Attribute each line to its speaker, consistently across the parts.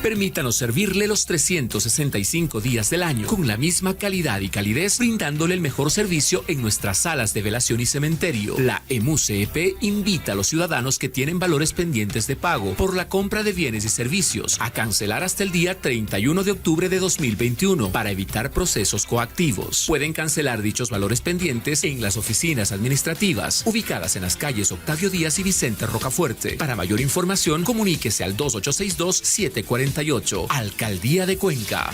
Speaker 1: Permítanos servirle los 365 días del año con la misma calidad y calidez, brindándole el mejor servicio en nuestras salas de velación y cementerio. La EMU-CEP invita a los ciudadanos que tienen valores pendientes de pago por la compra de bienes y servicios a cancelar hasta el día 31 de octubre de 2021 para evitar procesos coactivos. Pueden cancelar dichos valores pendientes en las oficinas administrativas ubicadas en las calles Octavio Díaz y Vicente Rocafuerte. Para mayor información, comuníquese al 2862-748. Alcaldía de Cuenca.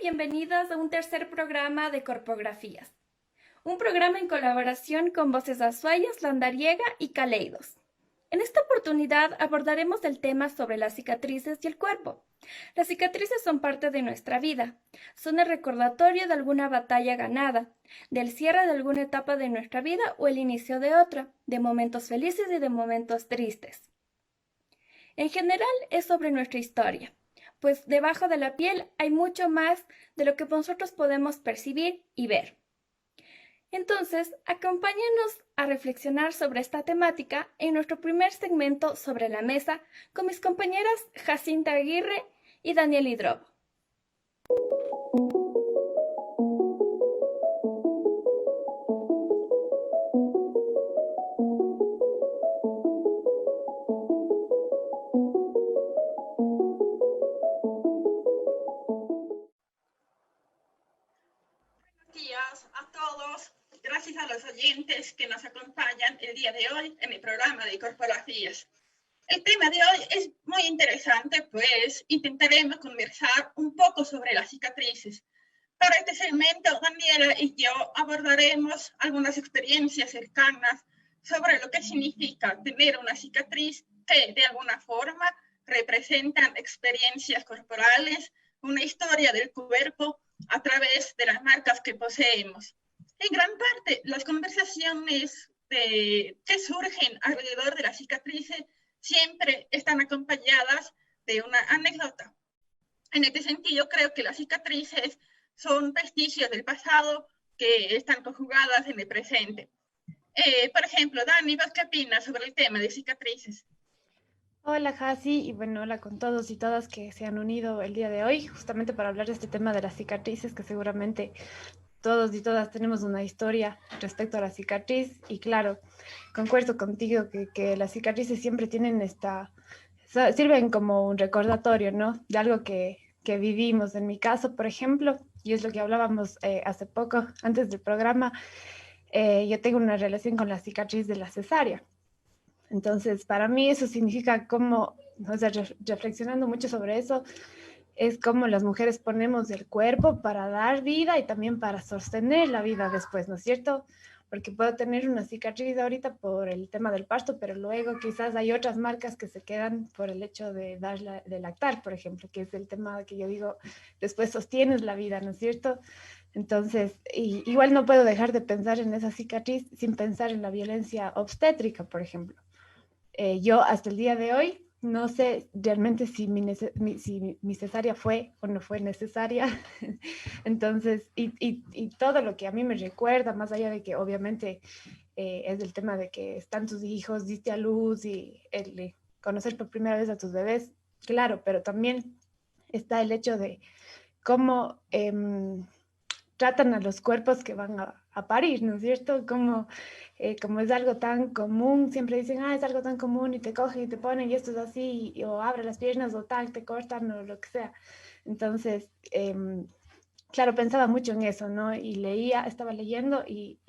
Speaker 2: Bienvenidos a un tercer programa de Corpografías, un programa en colaboración con Voces Azuayas, Landariega y Caleidos. En esta oportunidad abordaremos el tema sobre las cicatrices y el cuerpo. Las cicatrices son parte de nuestra vida, son el recordatorio de alguna batalla ganada, del cierre de alguna etapa de nuestra vida o el inicio de otra, de momentos felices y de momentos tristes. En general es sobre nuestra historia, pues debajo de la piel hay mucho más de lo que nosotros podemos percibir y ver. Entonces, acompáñenos a reflexionar sobre esta temática en nuestro primer segmento Sobre la Mesa con mis compañeras Jacinta Aguirre y Daniel Hidrobo.
Speaker 3: Gracias a los oyentes que nos acompañan el día de hoy en el programa de Corpografías. El tema de hoy es muy interesante, pues intentaremos conversar un poco sobre las cicatrices. Para este segmento, Daniela y yo abordaremos algunas experiencias cercanas sobre lo que significa tener una cicatriz que de alguna forma representan experiencias corporales, una historia del cuerpo a través de las marcas que poseemos. En gran parte, las conversaciones que surgen alrededor de las cicatrices siempre están acompañadas de una anécdota. En este sentido, creo que las cicatrices son vestigios del pasado que están conjugadas en el presente. Por ejemplo, Dani, ¿vos qué opinas sobre el tema de cicatrices?
Speaker 4: Hola, Jasi, y bueno, hola con todos y todas que se han unido el día de hoy, justamente para hablar de este tema de las cicatrices, que seguramente todos y todas tenemos una historia respecto a la cicatriz. Y claro, concuerdo contigo que las cicatrices siempre tienen sirven como un recordatorio, ¿no? De algo que vivimos. En mi caso, por ejemplo, y es lo que hablábamos hace poco, antes del programa, yo tengo una relación con la cicatriz de la cesárea. Entonces, para mí eso significa como, o sea, reflexionando mucho sobre eso, es cómo las mujeres ponemos el cuerpo para dar vida y también para sostener la vida después, ¿no es cierto? Porque puedo tener una cicatriz ahorita por el tema del parto, pero luego quizás hay otras marcas que se quedan por el hecho de lactar, por ejemplo, que es el tema que yo digo, después sostienes la vida, ¿no es cierto? Entonces, igual no puedo dejar de pensar en esa cicatriz sin pensar en la violencia obstétrica, por ejemplo. Yo hasta el día de hoy no sé realmente si mi cesárea fue o no fue necesaria. Entonces, y todo lo que a mí me recuerda, más allá de que obviamente es el tema de que están tus hijos, diste a luz y el conocer por primera vez a tus bebés, claro, pero también está el hecho de cómo tratan a los cuerpos que van a parir, ¿no es cierto? Como es algo tan común, siempre dicen, es algo tan común y te cogen y te ponen y esto es así, o abre las piernas o tal, te cortan o lo que sea. Entonces, claro, pensaba mucho en eso, ¿no? Y estaba leyendo y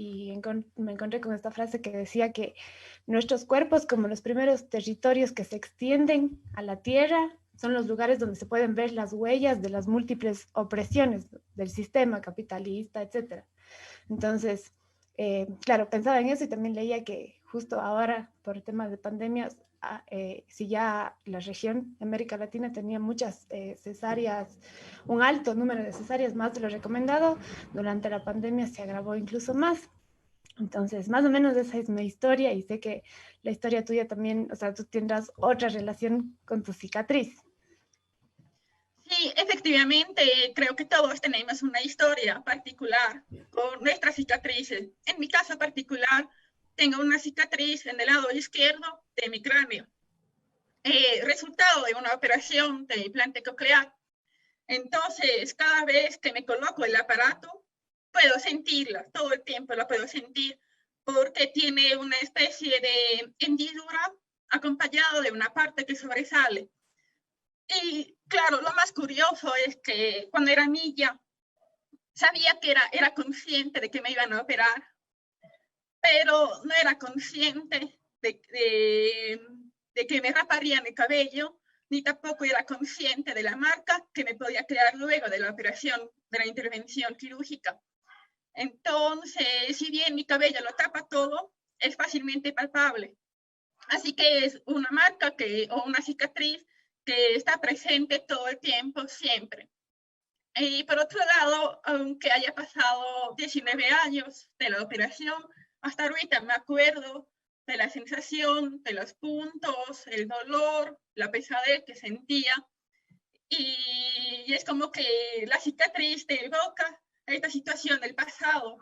Speaker 4: me encontré con esta frase que decía que nuestros cuerpos, como los primeros territorios que se extienden a la tierra, son los lugares donde se pueden ver las huellas de las múltiples opresiones del sistema capitalista, etcétera. Entonces, claro, pensaba en eso y también leía que justo ahora, por temas de pandemias, si ya la región de América Latina tenía muchas cesáreas, un alto número de cesáreas más de lo recomendado, durante la pandemia se agravó incluso más. Entonces, más o menos esa es mi historia y sé que la historia tuya también, o sea, tú tendrás otra relación con tu cicatriz.
Speaker 3: Sí, efectivamente, creo que todos tenemos una historia particular con nuestras cicatrices. En mi caso particular, tengo una cicatriz en el lado izquierdo de mi cráneo, resultado de una operación de implante coclear. Entonces, cada vez que me coloco el aparato, puedo sentirla, todo el tiempo la puedo sentir, porque tiene una especie de hendidura acompañado de una parte que sobresale. Y claro, lo más curioso es que cuando era niña, sabía que era consciente de que me iban a operar, pero no era consciente de que me raparían el cabello, ni tampoco era consciente de la marca que me podía crear luego de la operación, de la intervención quirúrgica. Entonces, si bien mi cabello lo tapa todo, es fácilmente palpable. Así que es una marca o una cicatriz que está presente todo el tiempo, siempre. Y por otro lado, aunque haya pasado 19 años de la operación, hasta ahorita me acuerdo de la sensación, de los puntos, el dolor, la pesadez que sentía. Y es como que la cicatriz te evoca esta situación del pasado.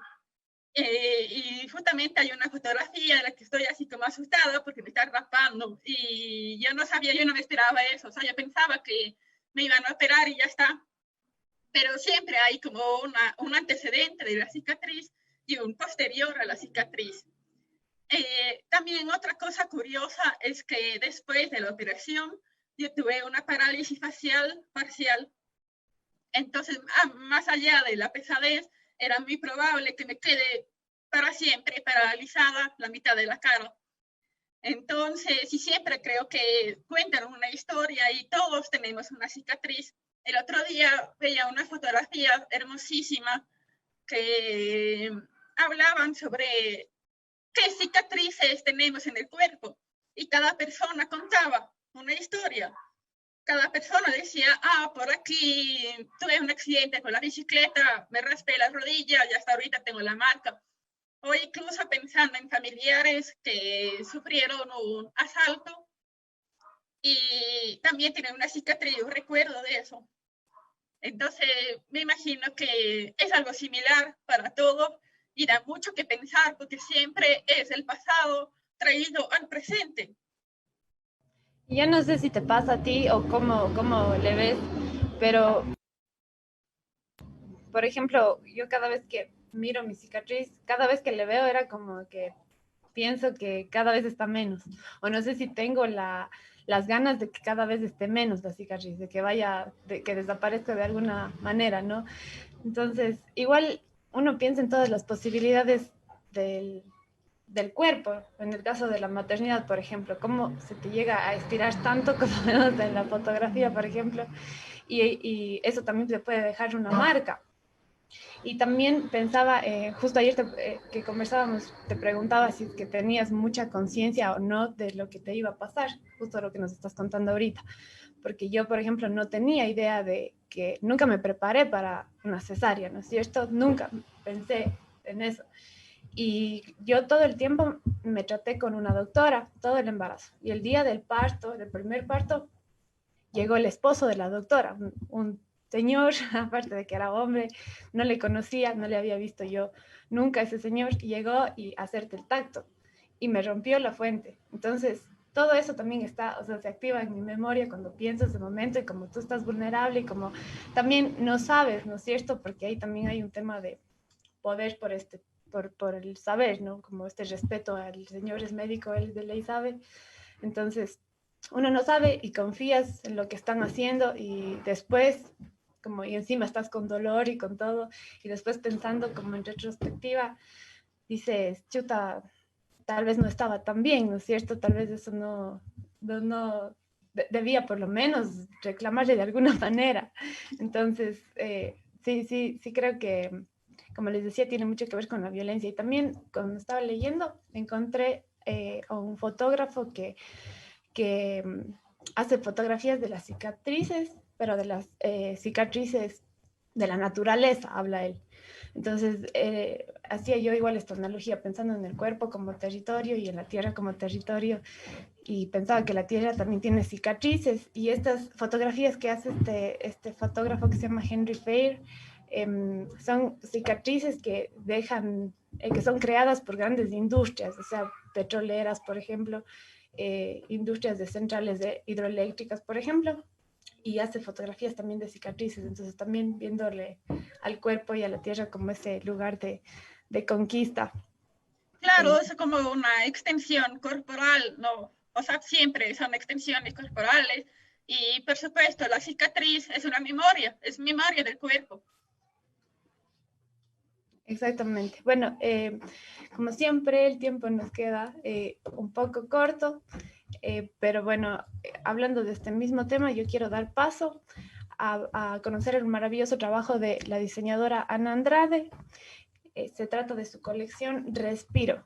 Speaker 3: Y justamente hay una fotografía en la que estoy así como asustada porque me está rapando y yo no sabía, yo no me esperaba eso, o sea, yo pensaba que me iban a operar y ya está, pero siempre hay como un antecedente de la cicatriz y un posterior a la cicatriz. También otra cosa curiosa es que después de la operación yo tuve una parálisis facial parcial, entonces más allá de la pesadez, era muy probable que me quede para siempre paralizada la mitad de la cara. Entonces, y siempre creo que cuentan una historia y todos tenemos una cicatriz. El otro día veía una fotografía hermosísima que hablaban sobre qué cicatrices tenemos en el cuerpo y cada persona contaba una historia. Cada persona decía, por aquí tuve un accidente con la bicicleta, me raspé la rodilla y hasta ahorita tengo la marca. O incluso pensando en familiares que sufrieron un asalto y también tienen una cicatriz, yo recuerdo de eso. Entonces, me imagino que es algo similar para todos y da mucho que pensar porque siempre es el pasado traído al presente.
Speaker 4: Y ya no sé si te pasa a ti o cómo le ves, pero, por ejemplo, yo cada vez que miro mi cicatriz, cada vez que le veo era como que pienso que cada vez está menos. O no sé si tengo las ganas de que cada vez esté menos la cicatriz, de que desaparezca de alguna manera, ¿no? Entonces, igual uno piensa en todas las posibilidades del, del cuerpo, en el caso de la maternidad, por ejemplo, cómo se te llega a estirar tanto como vemos en la fotografía, por ejemplo, y eso también te puede dejar una marca. Y también pensaba, justo ayer que conversábamos, te preguntaba si es que tenías mucha conciencia o no de lo que te iba a pasar, justo lo que nos estás contando ahorita. Porque yo, por ejemplo, no tenía idea de que nunca me preparé para una cesárea, ¿no es cierto? Nunca pensé en eso. Y yo todo el tiempo me traté con una doctora, todo el embarazo. Y el día del parto, del primer parto, llegó el esposo de la doctora, un señor, aparte de que era hombre, no le conocía, no le había visto yo nunca a ese señor, y llegó y hacerte el tacto y me rompió la fuente. Entonces, todo eso también está, o sea, se activa en mi memoria cuando pienso ese momento y como tú estás vulnerable y como también no sabes, ¿no es cierto? Porque ahí también hay un tema de poder por el saber, ¿no? Como este respeto al señor es médico, él de ley sabe. Entonces, uno no sabe y confías en lo que están haciendo y después, como y encima estás con dolor y con todo, y después pensando como en retrospectiva, dices, chuta, tal vez no estaba tan bien, ¿no es cierto? Tal vez eso debía por lo menos reclamarle de alguna manera. Entonces, sí creo que, como les decía, tiene mucho que ver con la violencia. Y también cuando estaba leyendo, encontré a un fotógrafo que hace fotografías de las cicatrices, pero de las cicatrices de la naturaleza, habla él. Entonces, hacía yo igual esta analogía, pensando en el cuerpo como territorio y en la tierra como territorio, y pensaba que la tierra también tiene cicatrices, y estas fotografías que hace este fotógrafo que se llama Henry Fair, son cicatrices que dejan, que son creadas por grandes industrias, o sea, petroleras, por ejemplo, industrias de centrales hidroeléctricas, por ejemplo, y hace fotografías también de cicatrices, entonces también viéndole al cuerpo y a la tierra como ese lugar de conquista.
Speaker 3: Claro, es como una extensión corporal, ¿no? O sea, siempre son extensiones corporales y, por supuesto, la cicatriz es una memoria, es memoria del cuerpo.
Speaker 4: Exactamente. Bueno, como siempre, el tiempo nos queda un poco corto, pero bueno, hablando de este mismo tema, yo quiero dar paso a conocer el maravilloso trabajo de la diseñadora Ana Andrade. Se trata de su colección Respiro.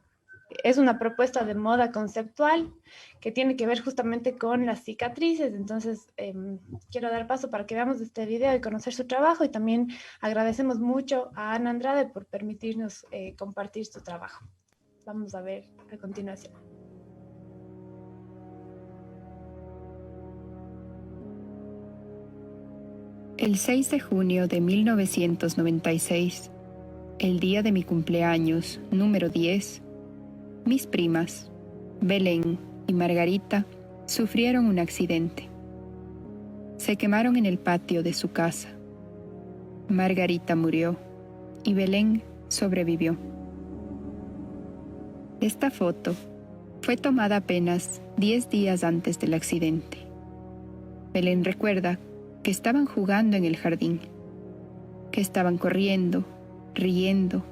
Speaker 4: Es una propuesta de moda conceptual que tiene que ver justamente con las cicatrices. Entonces, quiero dar paso para que veamos este video y conocer su trabajo, y también agradecemos mucho a Ana Andrade por permitirnos compartir su trabajo. Vamos a ver a continuación.
Speaker 5: El 6 de junio de 1996, el día de mi cumpleaños número 10, mis primas, Belén y Margarita, sufrieron un accidente. Se quemaron en el patio de su casa. Margarita murió y Belén sobrevivió. Esta foto fue tomada apenas 10 días antes del accidente. Belén recuerda que estaban jugando en el jardín, que estaban corriendo, riendo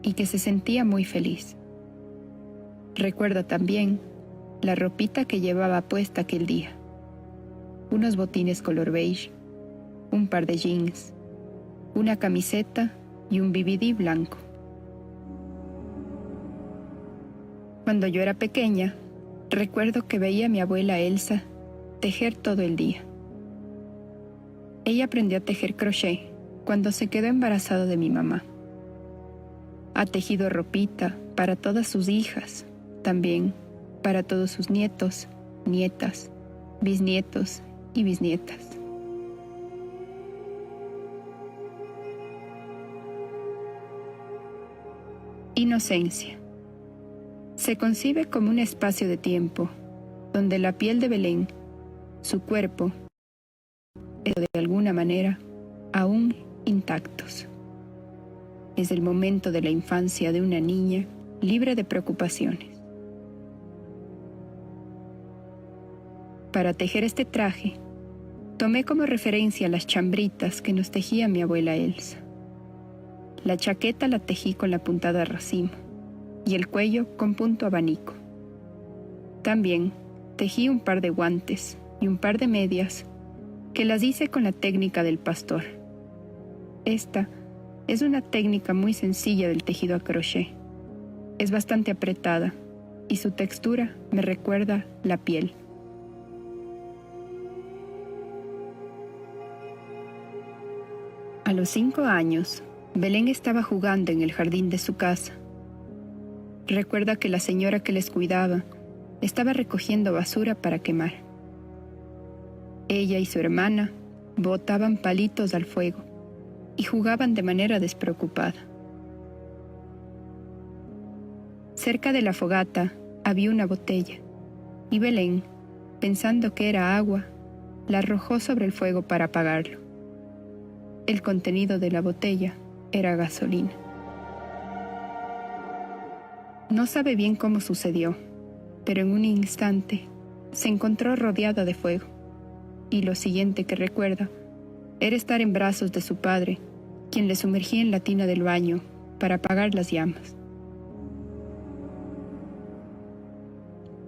Speaker 5: y que se sentía muy feliz. Recuerda también la ropita que llevaba puesta aquel día. Unos botines color beige, un par de jeans, una camiseta y un BBD blanco. Cuando yo era pequeña, recuerdo que veía a mi abuela Elsa tejer todo el día. Ella aprendió a tejer crochet cuando se quedó embarazada de mi mamá. Ha tejido ropita para todas sus hijas, también para todos sus nietos, nietas, bisnietos y bisnietas. Inocencia. Se concibe como un espacio de tiempo donde la piel de Belén, su cuerpo, de alguna manera, aún intactos. Es el momento de la infancia de una niña libre de preocupaciones. Para tejer este traje, tomé como referencia las chambritas que nos tejía mi abuela Elsa. La chaqueta la tejí con la puntada racimo, y el cuello con punto abanico. También tejí un par de guantes y un par de medias que las hice con la técnica del pastor. Esta es una técnica muy sencilla del tejido a crochet. Es bastante apretada y su textura me recuerda la piel. A los 5 años, Belén estaba jugando en el jardín de su casa. Recuerda que la señora que les cuidaba estaba recogiendo basura para quemar. Ella y su hermana botaban palitos al fuego y jugaban de manera despreocupada. Cerca de la fogata había una botella y Belén, pensando que era agua, la arrojó sobre el fuego para apagarlo. El contenido de la botella era gasolina. No sabe bien cómo sucedió, pero en un instante se encontró rodeada de fuego, y lo siguiente que recuerda era estar en brazos de su padre, quien le sumergía en la tina del baño para apagar las llamas.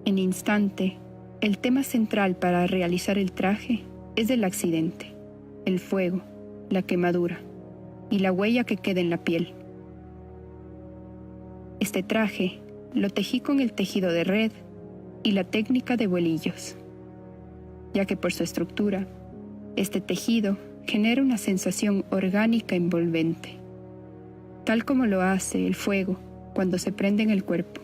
Speaker 5: En instante, el tema central para realizar el traje es el accidente, el fuego, la quemadura y la huella que queda en la piel. Este traje lo tejí con el tejido de red y la técnica de vuelillos, ya que por su estructura, este tejido genera una sensación orgánica envolvente, tal como lo hace el fuego cuando se prende en el cuerpo.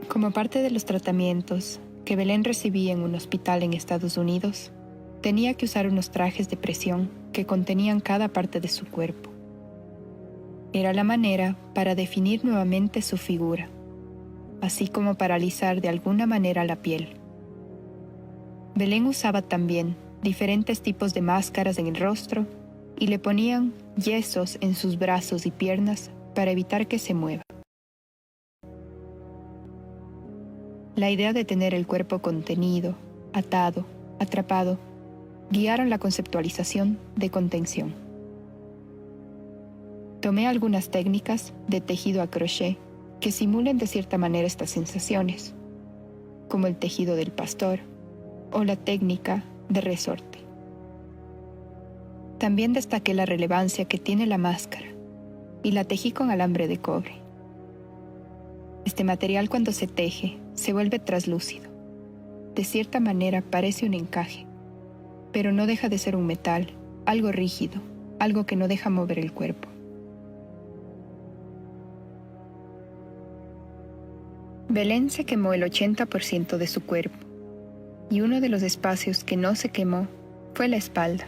Speaker 5: Como parte de los tratamientos que Belén recibía en un hospital en Estados Unidos, tenía que usar unos trajes de presión que contenían cada parte de su cuerpo. Era la manera para definir nuevamente su figura, así como para alisar de alguna manera la piel. Belén usaba también diferentes tipos de máscaras en el rostro y le ponían yesos en sus brazos y piernas para evitar que se mueva. La idea de tener el cuerpo contenido, atado, atrapado, guiaron la conceptualización de contención. Tomé algunas técnicas de tejido a crochet que simulen de cierta manera estas sensaciones, como el tejido del pastor o la técnica de resorte. También destaqué la relevancia que tiene la máscara y la tejí con alambre de cobre. Este material, cuando se teje, se vuelve traslúcido. De cierta manera parece un encaje, pero no deja de ser un metal, algo rígido, algo que no deja mover el cuerpo. Belén se quemó el 80% de su cuerpo, y uno de los espacios que no se quemó fue la espalda.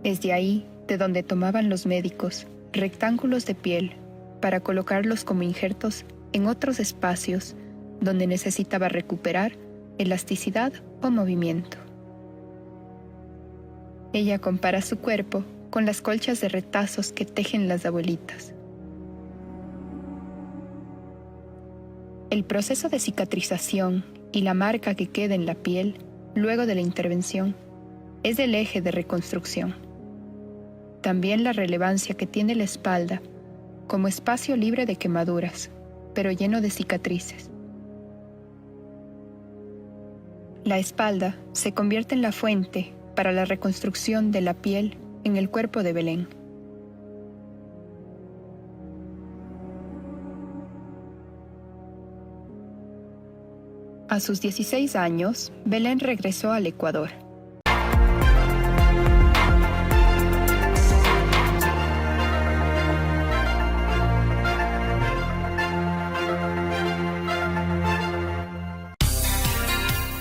Speaker 5: Es de ahí de donde tomaban los médicos rectángulos de piel para colocarlos como injertos en otros espacios donde necesitaba recuperar elasticidad o movimiento. Ella compara su cuerpo con las colchas de retazos que tejen las abuelitas. El proceso de cicatrización y la marca que queda en la piel luego de la intervención es el eje de reconstrucción. También la relevancia que tiene la espalda como espacio libre de quemaduras, pero lleno de cicatrices. La espalda se convierte en la fuente para la reconstrucción de la piel en el cuerpo de Belén. A sus 16 años, Belén regresó al Ecuador.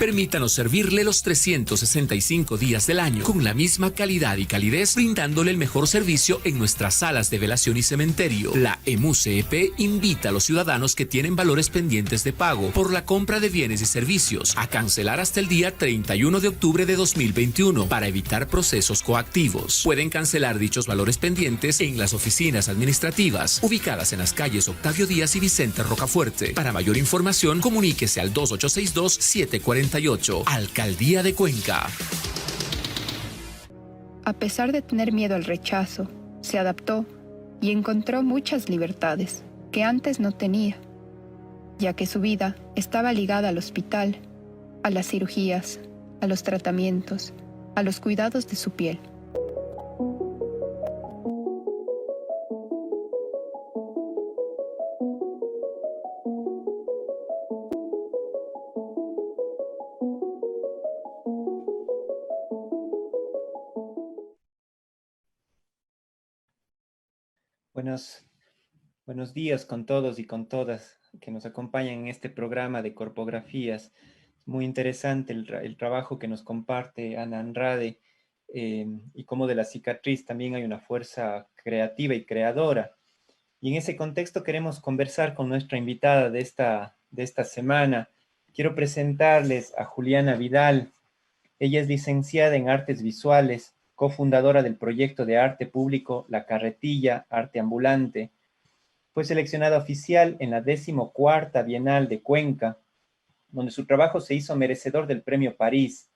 Speaker 1: Permítanos servirle los 365 días del año con la misma calidad y calidez, brindándole el mejor servicio en nuestras salas de velación y cementerio. La EMU-CEP invita a los ciudadanos que tienen valores pendientes de pago por la compra de bienes y servicios a cancelar hasta el día 31 de octubre de 2021 para evitar procesos coactivos. Pueden cancelar dichos valores pendientes en las oficinas administrativas ubicadas en las calles Octavio Díaz y Vicente Rocafuerte. Para mayor información, comuníquese al 2862-740. Alcaldía de Cuenca.
Speaker 5: a pesar de tener miedo al rechazo, se adaptó y encontró muchas libertades que antes no tenía, ya que su vida estaba ligada al hospital, a las cirugías, a los tratamientos, a los cuidados de su piel.
Speaker 6: Buenos días con todos y con todas que nos acompañan en este programa de Corpografías. Muy interesante el trabajo que nos comparte Ana Andrade, y cómo de la cicatriz también hay una fuerza creativa y creadora. Y en ese contexto queremos conversar con nuestra invitada de esta semana. Quiero presentarles a Juliana Vidal. Ella es licenciada en Artes Visuales, cofundadora del proyecto de arte público La Carretilla, Arte Ambulante. Fue seleccionada oficial en la 14ª Bienal de Cuenca, donde su trabajo se hizo merecedor del Premio París.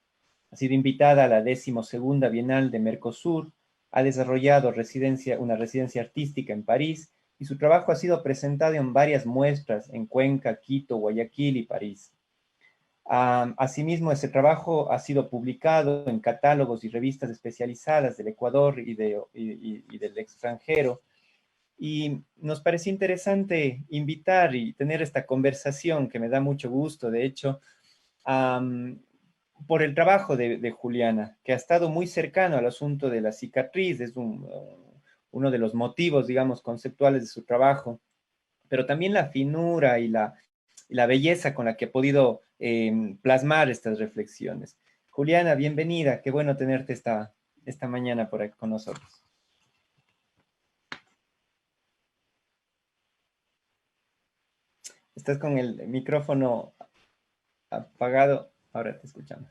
Speaker 6: Ha sido invitada a la 12ª Bienal de Mercosur, ha desarrollado una residencia artística en París y su trabajo ha sido presentado en varias muestras en Cuenca, Quito, Guayaquil y París. Asimismo, ese trabajo ha sido publicado en catálogos y revistas especializadas del Ecuador y del extranjero. Y nos pareció interesante invitar y tener esta conversación que me da mucho gusto, de hecho, por el trabajo de Juliana, que ha estado muy cercano al asunto de la cicatriz, es uno de los motivos, digamos, conceptuales de su trabajo, pero también la finura y la belleza con la que ha podido plasmar estas reflexiones. Juliana, bienvenida, qué bueno tenerte esta mañana por aquí con nosotros. Estás con el micrófono apagado, ahora te escuchamos.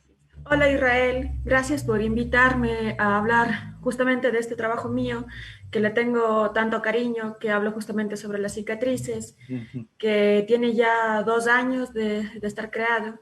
Speaker 7: Hola Israel, gracias por invitarme a hablar justamente de este trabajo mío, que le tengo tanto cariño, que hablo justamente sobre las cicatrices, que tiene ya 2 años de estar creado.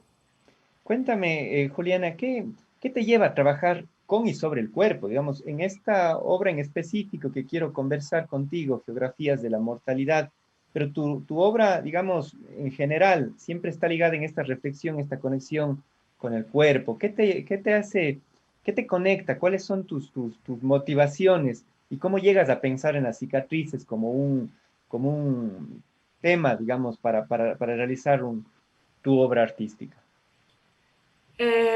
Speaker 6: Cuéntame, Juliana, ¿qué te lleva a trabajar con y sobre el cuerpo? Digamos, en esta obra en específico que quiero conversar contigo, Geografías de la Mortalidad, pero tu obra, digamos, en general, siempre está ligada en esta reflexión, esta conexión con el cuerpo. ¿Qué te hace, qué te conecta? ¿Cuáles son tus motivaciones? ¿Y cómo llegas a pensar en las cicatrices como un tema, digamos, para realizar tu obra artística?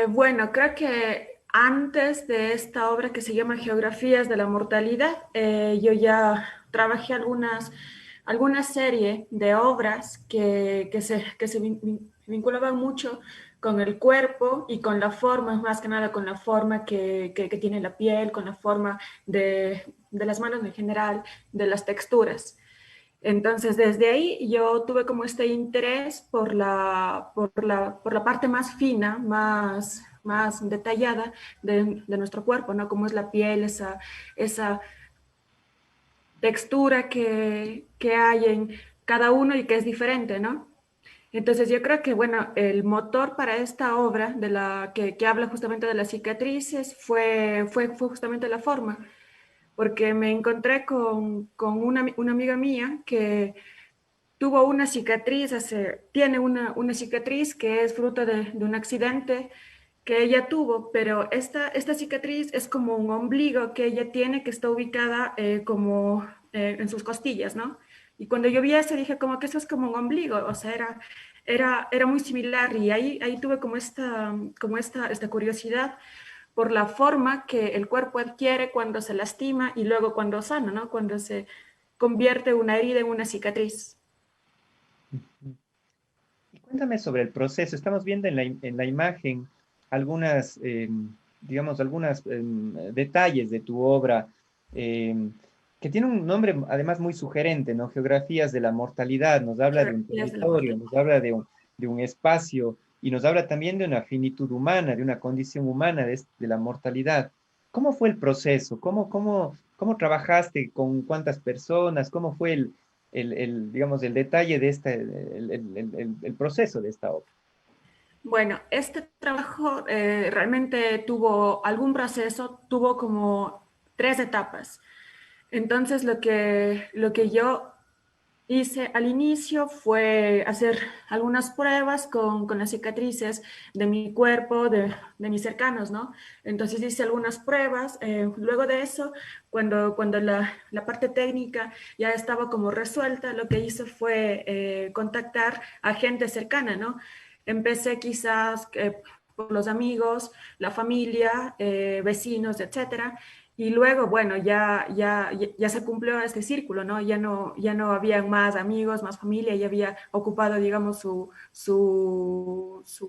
Speaker 7: Bueno, creo que antes de esta obra que se llama Geografías de la Mortalidad, yo ya trabajé alguna serie de obras que se vinculaban mucho con el cuerpo y con la forma, más que nada con la forma que tiene la piel, con la forma de las manos en general, de las texturas. Entonces, desde ahí yo tuve como este interés por la parte más fina, más detallada de nuestro cuerpo, ¿no? Como es la piel, esa textura que hay en cada uno y que es diferente, ¿no? Entonces yo creo que, bueno, el motor para esta obra de que habla justamente de las cicatrices fue justamente la forma, porque me encontré con una amiga mía que tuvo una cicatriz, tiene una cicatriz que es fruto de un accidente que ella tuvo, pero esta cicatriz es como un ombligo que ella tiene que está ubicada como en sus costillas, ¿no? Y cuando yo vi eso dije como que eso es como un ombligo, o sea, era muy similar y ahí tuve como esta curiosidad por la forma que el cuerpo adquiere cuando se lastima y luego cuando sana, ¿no? Cuando se convierte una herida en una cicatriz.
Speaker 6: Y cuéntame sobre el proceso. Estamos viendo en la imagen algunas, digamos, detalles de tu obra, que tiene un nombre además muy sugerente, ¿no? Geografías de la Mortalidad. Nos habla de un territorio, nos habla de un espacio y nos habla también de una finitud humana, de una condición humana de la mortalidad. ¿Cómo fue el proceso? ¿Cómo trabajaste? ¿Con cuántas personas? ¿Cómo fue digamos, el detalle de el proceso de esta obra?
Speaker 7: Bueno, este trabajo realmente tuvo algún proceso, tuvo como 3 etapas. Entonces, lo que yo hice al inicio fue hacer algunas pruebas con las cicatrices de mi cuerpo, de mis cercanos, ¿no? Entonces hice algunas pruebas. Luego de eso, cuando la parte técnica ya estaba como resuelta, lo que hice fue contactar a gente cercana, ¿no? Empecé quizás por los amigos, la familia, vecinos, etcétera. Y luego, bueno, ya se cumplió este círculo, ¿no? Ya no había más amigos, más familia, ya había ocupado, digamos, su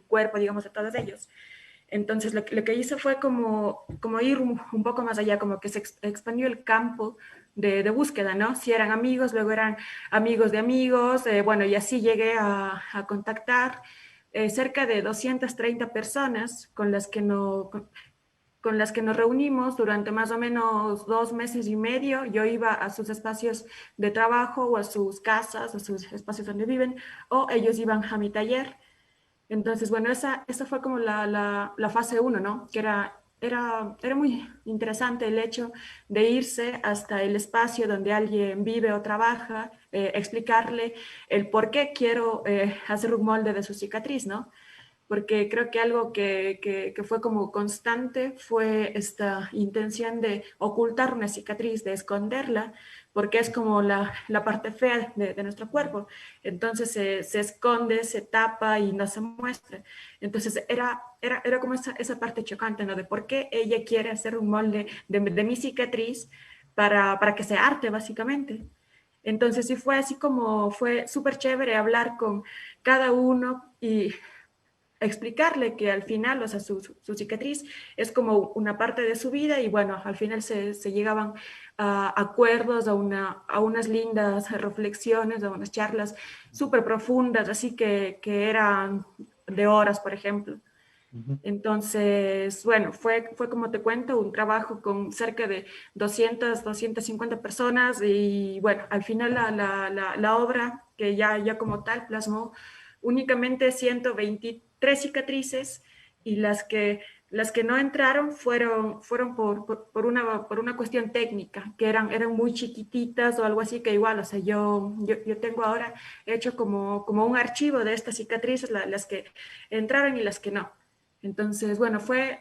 Speaker 7: cuerpo, digamos, de todos ellos. Entonces, lo que hice fue como ir un poco más allá, como que se expandió el campo de búsqueda, ¿no? Si eran amigos, luego eran amigos de amigos, bueno, y así llegué a contactar cerca de 230 personas con las que nos reunimos durante más o menos 2 meses y medio. Yo iba a sus espacios de trabajo o a sus casas, a sus espacios donde viven, o ellos iban a mi taller. Entonces, bueno, esa fue como la fase uno, ¿no? Que era muy interesante el hecho de irse hasta el espacio donde alguien vive o trabaja, explicarle el por qué quiero hacer un molde de su cicatriz, ¿no? Porque creo que algo que fue como constante fue esta intención de ocultar una cicatriz, de esconderla, porque es como la parte fea de nuestro cuerpo. Entonces se esconde, se tapa y no se muestra. Entonces era como esa parte chocante, ¿no? De por qué ella quiere hacer un molde de mi cicatriz para que sea arte, básicamente. Entonces sí fue así como, fue súper chévere hablar con cada uno y explicarle que al final, o sea, su cicatriz es como una parte de su vida y bueno, al final se llegaban a acuerdos, a unas lindas reflexiones, a unas charlas súper profundas, así que eran de horas, por ejemplo.
Speaker 6: Ujú.
Speaker 7: Entonces, bueno, fue como te cuento, un trabajo con cerca de 250 personas y bueno, al final la obra que ya como tal plasmó únicamente 123 cicatrices y las que no entraron fueron por una cuestión técnica, que eran muy chiquititas o algo así, que igual, o sea, yo tengo ahora hecho como un archivo de estas cicatrices, las que entraron y las que no. Entonces, bueno, fue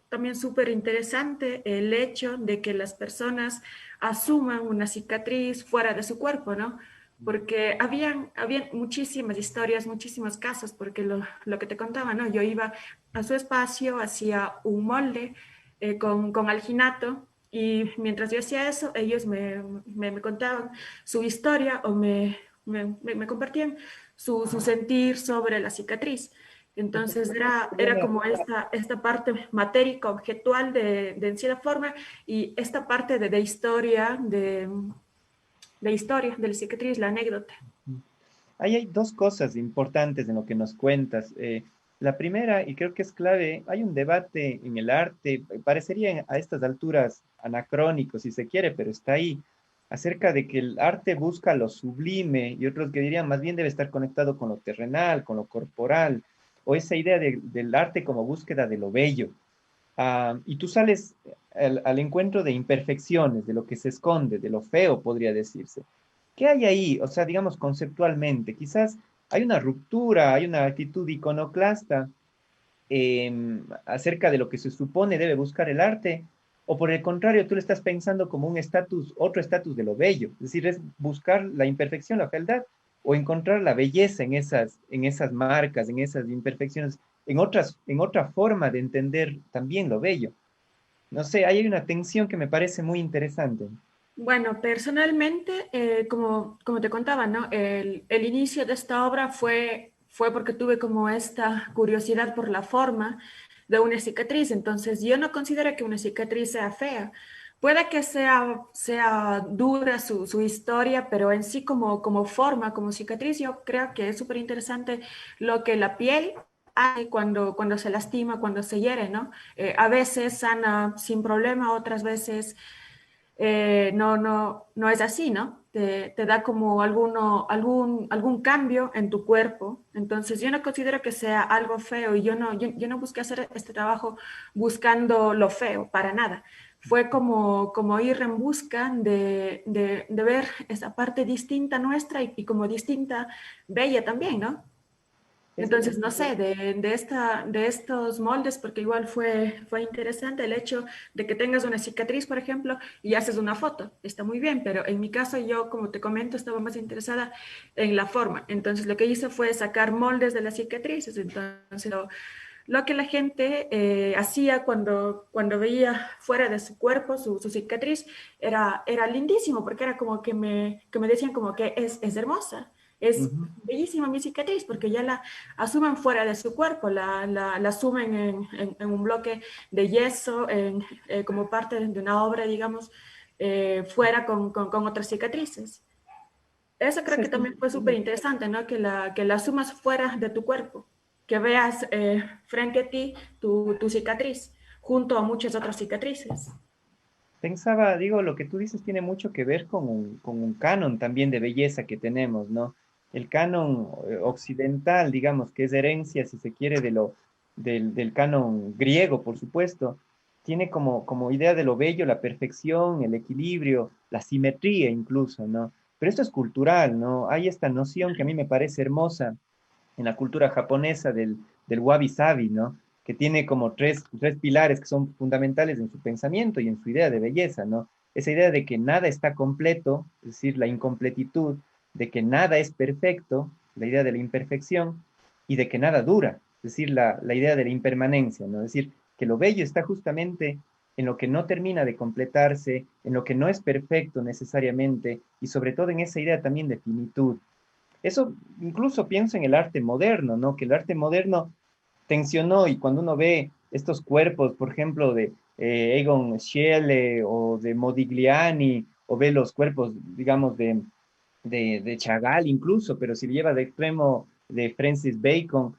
Speaker 7: también súper interesante el hecho de que las personas asuman una cicatriz fuera de su cuerpo, ¿no? Porque habían muchísimas historias, muchísimos casos, porque lo que te contaba, ¿no? Yo iba a su espacio, hacía un molde con alginato y mientras yo hacía eso, ellos me contaban su historia o me compartían su sentir sobre la cicatriz. Entonces era como esta parte matérica, objetual de cierta forma y esta parte de historia, de historia, de la cicatriz, la anécdota.
Speaker 6: Ahí hay dos cosas importantes en lo que nos cuentas. La primera, y creo que es clave, hay un debate en el arte, parecería a estas alturas anacrónico, si se quiere, pero está ahí, acerca de que el arte busca lo sublime y otros que dirían más bien debe estar conectado con lo terrenal, con lo corporal, o esa idea del arte como búsqueda de lo bello. Y tú sales al encuentro de imperfecciones, de lo que se esconde, de lo feo, podría decirse. ¿Qué hay ahí? O sea, digamos conceptualmente, quizás hay una ruptura, hay una actitud iconoclasta acerca de lo que se supone debe buscar el arte, o por el contrario, tú lo estás pensando como un estatus, otro estatus de lo bello, es decir, es buscar la imperfección, la fealdad, o encontrar la belleza en esas marcas, en esas imperfecciones, en otra forma de entender también lo bello. No sé, ahí hay una tensión que me parece muy interesante.
Speaker 7: Bueno, personalmente, como te contaba, ¿no? El inicio de esta obra fue porque tuve como esta curiosidad por la forma de una cicatriz. Entonces, yo no considero que una cicatriz sea fea. Puede que sea dura su historia, pero en sí como forma, como cicatriz, yo creo que es súper interesante lo que la piel hace cuando se lastima, cuando se hiere, ¿no? A veces sana sin problema, otras veces no es así, ¿no? Te da como algún cambio en tu cuerpo. Entonces, yo no considero que sea algo feo y yo no busqué hacer este trabajo buscando lo feo, para nada. Fue como ir en busca de ver esa parte distinta nuestra y como distinta, bella también, ¿no? Entonces, no sé, de estos moldes, porque igual fue interesante el hecho de que tengas una cicatriz, por ejemplo, y haces una foto. Está muy bien, pero en mi caso yo, como te comento, estaba más interesada en la forma. Entonces, lo que hice fue sacar moldes de las cicatrices. Entonces, lo que la gente hacía cuando veía fuera de su cuerpo su cicatriz era lindísimo, porque era como que me decían como que es hermosa. Es
Speaker 6: Ujú.
Speaker 7: bellísima mi cicatriz porque ya la asumen fuera de su cuerpo, la asumen en un bloque de yeso, como parte de una obra, digamos, fuera con otras cicatrices. Eso creo
Speaker 6: Esa
Speaker 7: que
Speaker 6: es
Speaker 7: también fue súper interesante, ¿no? Que la asumas fuera de tu cuerpo, que veas frente a ti tu cicatriz, junto a muchas otras cicatrices.
Speaker 6: Pensaba, digo, lo que tú dices tiene mucho que ver con un canon también de belleza que tenemos, ¿no? El canon occidental, digamos, que es herencia, si se quiere, del canon griego, por supuesto, tiene como idea de lo bello, la perfección, el equilibrio, la simetría incluso, ¿no? Pero esto es cultural, ¿no? Hay esta noción que a mí me parece hermosa en la cultura japonesa del wabi-sabi, ¿no? Que tiene como tres pilares que son fundamentales en su pensamiento y en su idea de belleza, ¿no? Esa idea de que nada está completo, es decir, la incompletitud, de que nada es perfecto, la idea de la imperfección, y de que nada dura, es decir, la idea de la impermanencia, ¿no? Es decir, que lo bello está justamente en lo que no termina de completarse, en lo que no es perfecto necesariamente, y sobre todo en esa idea también de finitud. Eso incluso pienso en el arte moderno, ¿no? Que el arte moderno tensionó y cuando uno ve estos cuerpos, por ejemplo, de Egon Schiele o de Modigliani, o ve los cuerpos, digamos, de Chagall incluso, pero si lleva de extremo de Francis Bacon,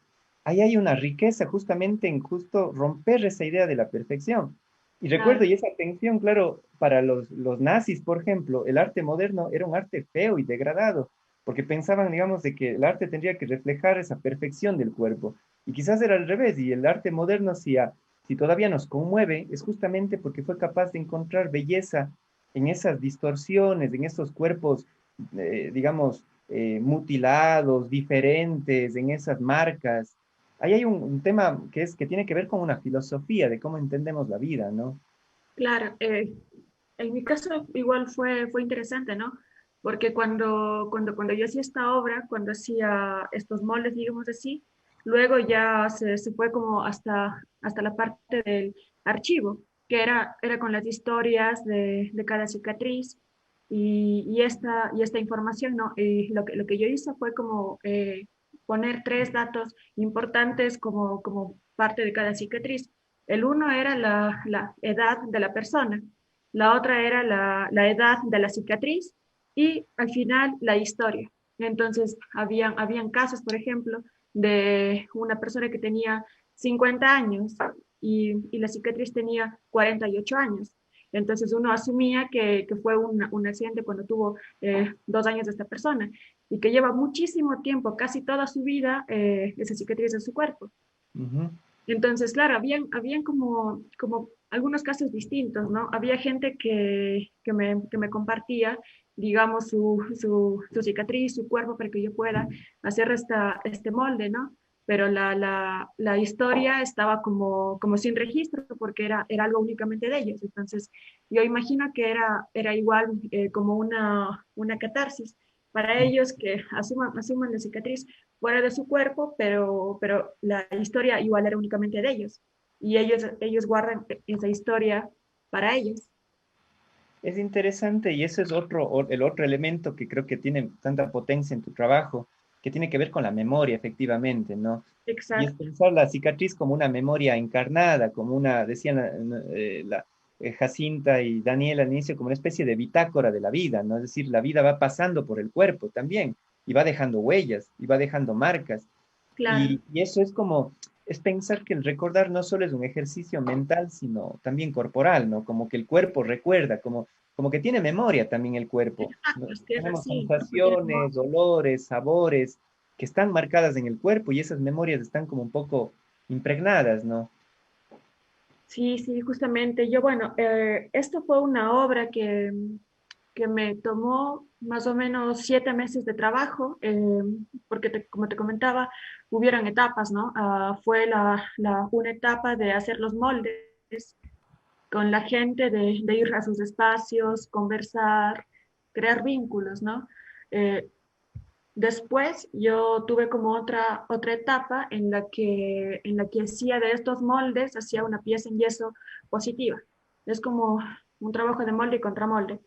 Speaker 6: ahí hay una riqueza justamente en justo romper esa idea de la perfección. Y recuerdo,
Speaker 7: Claro.
Speaker 6: y esa tensión, claro, para los nazis, por ejemplo, el arte moderno era un arte feo y degradado, porque pensaban, digamos, de que el arte tendría que reflejar esa perfección del cuerpo. Y quizás era al revés, y el arte moderno, si todavía nos conmueve, es justamente porque fue capaz de encontrar belleza en esas distorsiones, en esos cuerpos digamos, mutilados, diferentes, en esas marcas. Ahí hay un tema que tiene que ver con una filosofía de cómo entendemos la vida, ¿no?
Speaker 7: Claro, en mi caso igual fue interesante, ¿no? Porque cuando yo hacía esta obra, cuando hacía estos moldes, digamos así, luego ya se fue como hasta la parte del archivo, que era con las historias de cada cicatriz y esta información, ¿no? Y lo que yo hice fue como poner tres datos importantes como parte de cada cicatriz. El uno era la edad de la persona, la otra era la edad de la cicatriz y al final la historia. Entonces, habían casos, por ejemplo, de una persona que tenía 50 años y la cicatriz tenía 48 años. Entonces uno asumía que fue un accidente cuando tuvo 2 años de esta persona y que lleva muchísimo tiempo, casi toda su vida, esa cicatriz en su cuerpo.
Speaker 6: Ujú.
Speaker 7: Entonces, claro, habían como algunos casos distintos, ¿no? Había gente que me compartía, digamos, su cicatriz, su cuerpo, para que yo pueda hacer este molde, ¿no? Pero la historia estaba como sin registro porque era algo únicamente de ellos. Entonces, yo imagino que era igual como una catarsis para ellos que asuman la cicatriz fuera de su cuerpo, pero la historia igual era únicamente de ellos. Y ellos guardan esa historia para ellos.
Speaker 6: Es interesante y ese es el otro elemento que creo que tiene tanta potencia en tu trabajo, que tiene que ver con la memoria, efectivamente, ¿no? Y es
Speaker 7: Exacto,
Speaker 6: pensar la cicatriz como una memoria encarnada, como decían Jacinta y Daniel al inicio, como una especie de bitácora de la vida, ¿no? Es decir, la vida va pasando por el cuerpo también y va dejando huellas y va dejando marcas.
Speaker 7: claro,
Speaker 6: Y eso es pensar que el recordar no solo es un ejercicio mental, sino también corporal, ¿no? Como que el cuerpo recuerda, como como que tiene memoria también el cuerpo, ¿no?
Speaker 7: Exacto, es que es
Speaker 6: Tenemos
Speaker 7: así, el cuerpo tiene memoria.
Speaker 6: sensaciones, olores, sabores que están marcadas en el cuerpo y esas memorias están como un poco impregnadas, ¿no?
Speaker 7: Sí, sí, justamente. Yo, bueno, esto fue una obra que me tomó más o menos 7 meses de trabajo, porque como te comentaba, hubieron etapas, ¿no? Fue una etapa de hacer los moldes con la gente, de ir a sus espacios, conversar, crear vínculos, ¿no? Eh, Después yo tuve como otra etapa en la que hacía de estos moldes, hacía una pieza en yeso positiva. Es como un trabajo de molde y contramolde.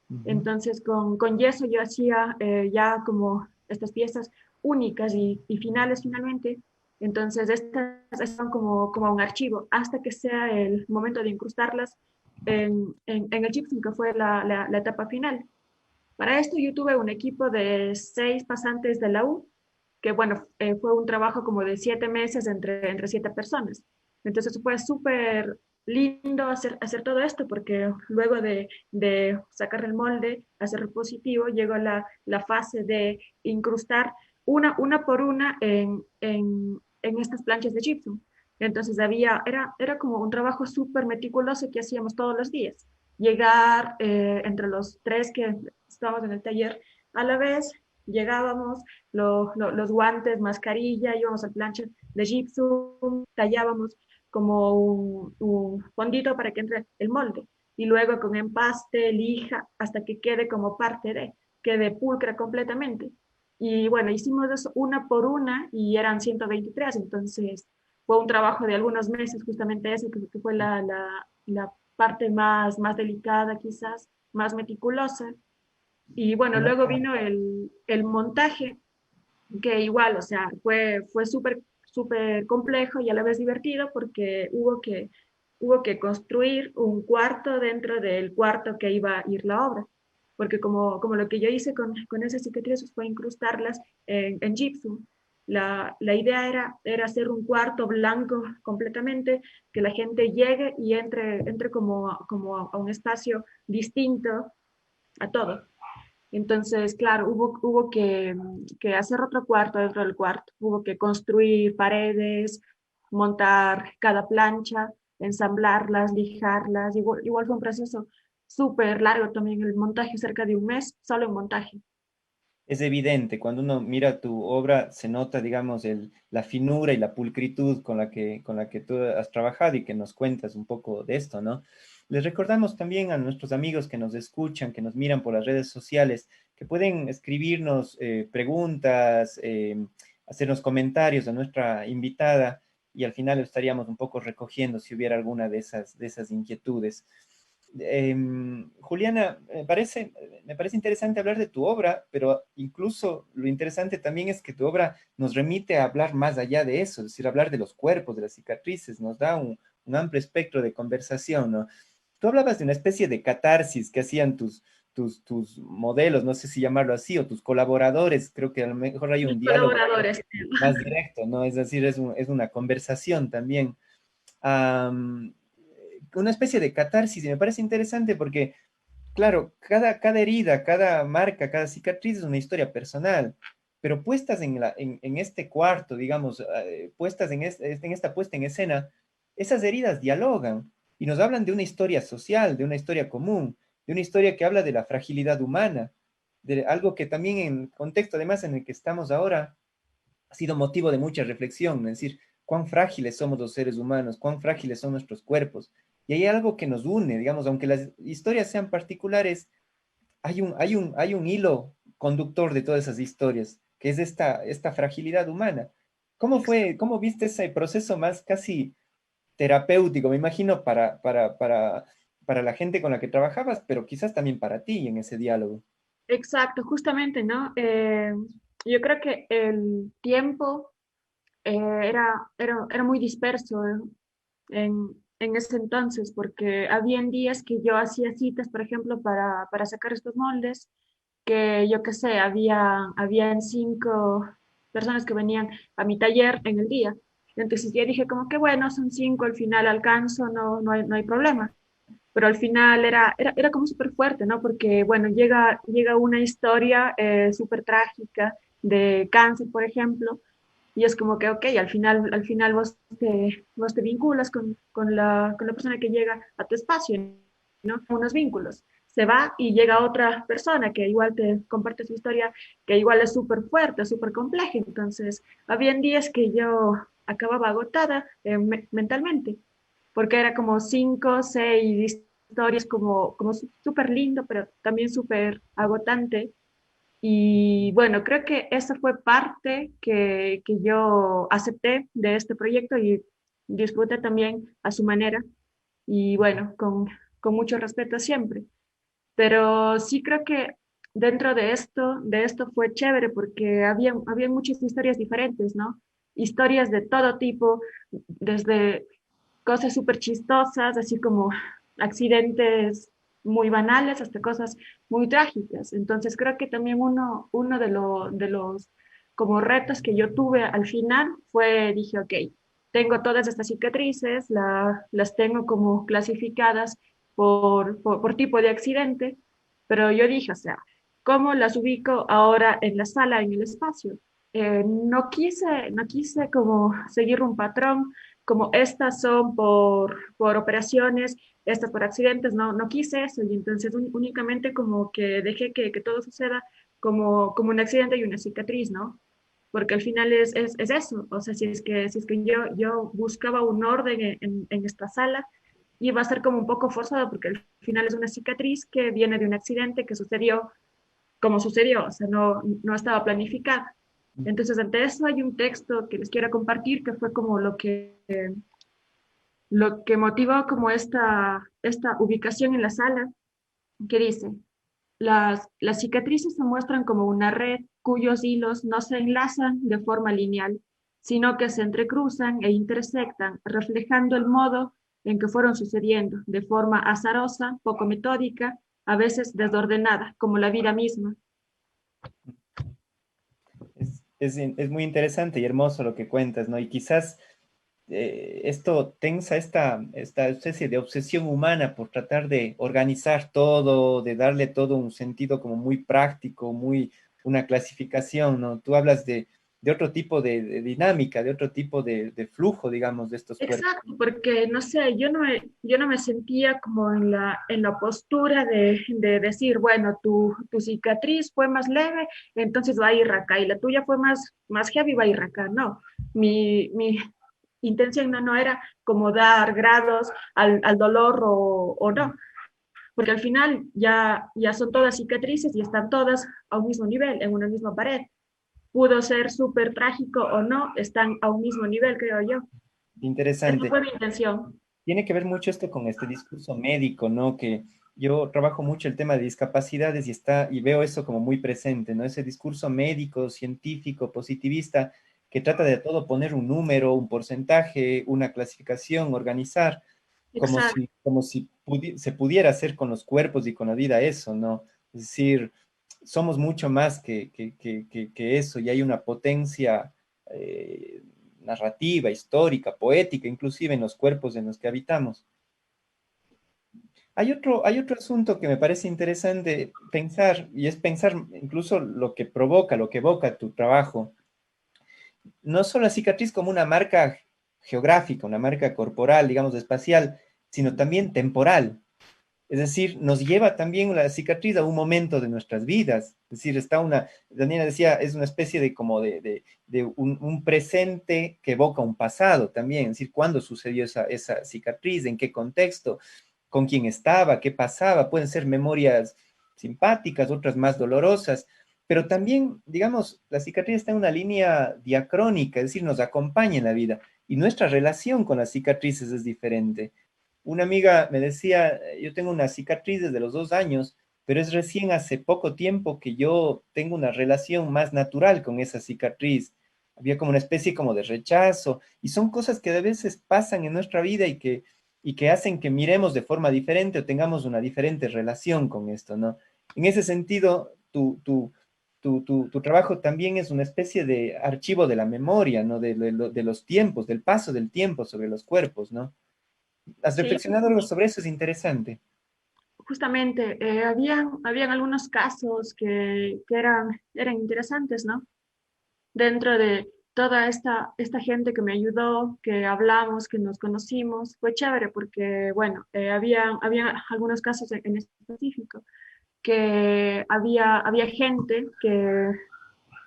Speaker 6: Ujú.
Speaker 7: Entonces con yeso yo hacía ya como estas piezas únicas y finales finalmente. Entonces estas están como un archivo hasta que sea el momento de incrustarlas en el gypsum, que fue la etapa final. Para esto yo tuve un equipo de 6 pasantes de la U, que bueno, fue un trabajo como de 7 meses entre 7 personas. Entonces fue súper lindo hacer todo esto porque luego de sacar el molde, hacer el positivo, llegó la fase de incrustar una por una en estas planchas de gypsum. Entonces era como un trabajo súper meticuloso que hacíamos todos los días. Llegar entre los tres que estábamos en el taller a la vez, llegábamos, los guantes, mascarilla, íbamos a plancha de gypsum, tallábamos como un fondito para que entre el molde y luego con empaste, lija, hasta que quede como parte quede pulcra completamente. Y bueno, hicimos eso una por una y eran 123, entonces fue un trabajo de algunos meses, justamente eso, que fue la parte más delicada quizás, más meticulosa. Y bueno, luego vino el montaje, que igual, o sea, fue súper complejo y a la vez divertido porque hubo que construir un cuarto dentro del cuarto que iba a ir la obra. Porque como lo que yo hice con esas cicatrices fue incrustarlas en gypsum. La idea era hacer un cuarto blanco completamente, que la gente llegue y entre como a un espacio distinto a todo. Entonces, claro, hubo que hacer otro cuarto dentro del cuarto, hubo que construir paredes, montar cada plancha, ensamblarlas, lijarlas. Igual fue un proceso súper largo también el montaje, cerca de un mes, solo en montaje.
Speaker 6: Es evidente, cuando uno mira tu obra, se nota, digamos, la finura y la pulcritud con la que tú has trabajado y que nos cuentas un poco de esto, ¿no? Les recordamos también a nuestros amigos que nos escuchan, que nos miran por las redes sociales, que pueden escribirnos preguntas, hacernos comentarios a nuestra invitada y al final lo estaríamos un poco recogiendo si hubiera alguna de esas inquietudes. Juliana, me parece interesante hablar de tu obra, pero incluso lo interesante también es que tu obra nos remite a hablar más allá de eso, es decir, hablar de los cuerpos, de las cicatrices, nos da un amplio espectro de conversación, ¿no? Tú hablabas de una especie de catarsis que hacían tus modelos, no sé si llamarlo así, o tus colaboradores, creo que a lo mejor hay
Speaker 7: Mis
Speaker 6: un diálogo
Speaker 7: colaboradores.
Speaker 6: más directo, ¿no? Es decir, es una conversación también. Am, una especie de catarsis y me parece interesante porque, claro, cada herida, cada marca, cada cicatriz es una historia personal, pero puestas en este cuarto, digamos, puestas en esta puesta en escena, esas heridas dialogan y nos hablan de una historia social, de una historia común, de una historia que habla de la fragilidad humana, de algo que también en el contexto además en el que estamos ahora ha sido motivo de mucha reflexión, es decir, cuán frágiles somos los seres humanos, cuán frágiles son nuestros cuerpos. Y hay algo que nos une, digamos, aunque las historias sean particulares, hay un hilo conductor de todas esas historias, que es esta fragilidad humana. ¿Cómo viste ese proceso más casi terapéutico, me imagino, para la gente con la que trabajabas, pero quizás también para ti en ese diálogo?
Speaker 7: Exacto, justamente, ¿no? Yo creo que el tiempo era muy disperso en ese entonces, porque habían días que yo hacía citas, por ejemplo, para sacar estos moldes, que yo qué sé, habían 5 personas que venían a mi taller en el día. Entonces yo dije como que bueno, son 5, al final alcanzo, no hay problema. pero al final era como súper fuerte, ¿no? Porque, bueno, llega una historia súper trágica de cáncer, por ejemplo, y es como que, ok, al final vos te vinculas con la persona que llega a tu espacio, ¿no? Unos vínculos. Se va y llega otra persona que igual te comparte su historia, que igual es súper fuerte, súper compleja. Entonces, habían días que yo acababa agotada mentalmente, porque era como 5, 6 historias, como súper lindo, pero también súper agotante. Y bueno, creo que esa fue parte que yo acepté de este proyecto y disfruté también a su manera y bueno, con mucho respeto siempre. Pero sí creo que dentro de esto fue chévere porque había muchas historias diferentes, ¿no? Historias de todo tipo, desde cosas súper chistosas, así como accidentes muy banales, hasta cosas muy trágicas. Entonces creo que también uno de los como retos que yo tuve al final fue, dije, ok, tengo todas estas cicatrices, las tengo como clasificadas por tipo de accidente, pero yo dije, o sea, ¿cómo las ubico ahora en la sala, en el espacio? No quise como seguir un patrón, como estas son por operaciones, estas por accidentes, no quise eso y entonces únicamente como que dejé que todo suceda como un accidente y una cicatriz, ¿no? Porque al final es eso, o sea, si es que yo buscaba un orden en esta sala, iba a ser como un poco forzado porque al final es una cicatriz que viene de un accidente que sucedió como sucedió, o sea, no estaba planificada. Entonces, ante eso hay un texto que les quiero compartir que fue como lo que motivó como esta ubicación en la sala, que dice, las cicatrices se muestran como una red cuyos hilos no se enlazan de forma lineal, sino que se entrecruzan e intersectan, reflejando el modo en que fueron sucediendo, de forma azarosa, poco metódica, a veces desordenada, como la vida misma.
Speaker 6: Es muy interesante y hermoso lo que cuentas, ¿no? Y quizás esto tensa esta especie de obsesión humana por tratar de organizar todo, de darle todo un sentido como muy práctico, muy una clasificación, ¿no? Tú hablas de otro tipo de dinámica, de otro tipo de flujo, digamos, de estos cuerpos.
Speaker 7: Exacto, porque no sé, yo no me sentía como en la postura de decir, bueno, tu cicatriz fue más leve, entonces va a ir acá, y la tuya fue más heavy, va a ir acá. No, mi intención no era como dar grados al dolor o no, porque al final ya son todas cicatrices y están todas a un mismo nivel, en una misma pared. Pudo ser súper trágico o no, están a un mismo nivel, creo yo. Esa
Speaker 6: Interesante.
Speaker 7: fue mi intención.
Speaker 6: Tiene que ver mucho esto con este discurso médico, ¿no? Que yo trabajo mucho el tema de discapacidades y veo eso como muy presente, ¿no? Ese discurso médico, científico, positivista, que trata de todo poner un número, un porcentaje, una clasificación, organizar,
Speaker 7: Exacto.
Speaker 6: como si se pudiera hacer con los cuerpos y con la vida eso, ¿no? Es decir, somos mucho más que eso y hay una potencia narrativa, histórica, poética, inclusive en los cuerpos en los que habitamos. Hay otro asunto que me parece interesante pensar, y es pensar incluso lo que provoca, lo que evoca tu trabajo. No solo la cicatriz como una marca geográfica, una marca corporal, digamos, espacial, sino también temporal. Es decir, nos lleva también la cicatriz a un momento de nuestras vidas. Es decir, Daniela decía, es una especie de como de un presente que evoca un pasado también. Es decir, cuándo sucedió esa cicatriz, en qué contexto, con quién estaba, qué pasaba. Pueden ser memorias simpáticas, otras más dolorosas, pero también, digamos, la cicatriz está en una línea diacrónica, es decir, nos acompaña en la vida y nuestra relación con las cicatrices es diferente. Una amiga me decía, yo tengo una cicatriz desde los 2 años, pero es recién hace poco tiempo que yo tengo una relación más natural con esa cicatriz. Había como una especie como de rechazo y son cosas que a veces pasan en nuestra vida y que hacen que miremos de forma diferente o tengamos una diferente relación con esto, ¿no? En ese sentido, tu trabajo también es una especie de archivo de la memoria, ¿no? De los tiempos, del paso del tiempo sobre los cuerpos, ¿no? ¿Has
Speaker 7: Sí,
Speaker 6: reflexionado algo sobre eso? Es interesante.
Speaker 7: justamente, habían algunos casos que eran interesantes, ¿no? Dentro de toda esta gente que me ayudó, que hablamos, que nos conocimos, fue chévere porque, bueno, había algunos casos en específico que había gente que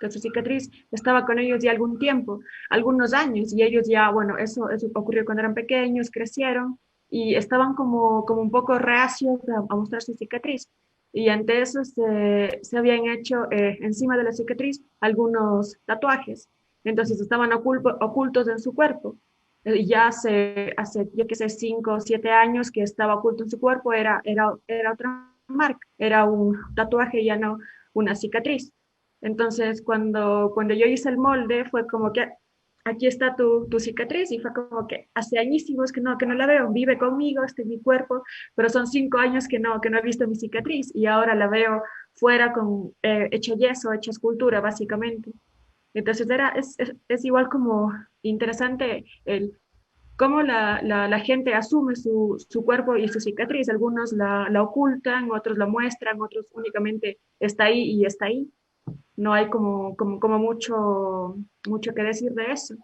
Speaker 7: su cicatriz estaba con ellos ya algún tiempo, algunos años, y ellos ya, bueno, eso ocurrió cuando eran pequeños, crecieron y estaban como un poco reacios a mostrar su cicatriz. Y ante eso se habían hecho encima de la cicatriz algunos tatuajes. Entonces estaban ocultos en su cuerpo. Y ya hace, yo qué sé, 5 o 7 años que estaba oculto en su cuerpo, era otra marca, era un tatuaje, ya no una cicatriz. Entonces, cuando yo hice el molde, fue como que aquí está tu cicatriz y fue como que hace añísimos que no la veo, vive conmigo, este es mi cuerpo, pero son 5 años que no he visto mi cicatriz y ahora la veo fuera con hecho yeso, hecha escultura, básicamente. Entonces, es igual como interesante el cómo la gente asume su cuerpo y su cicatriz. Algunos la ocultan, otros la muestran, otros únicamente está ahí y está ahí. No hay como mucho que decir de eso.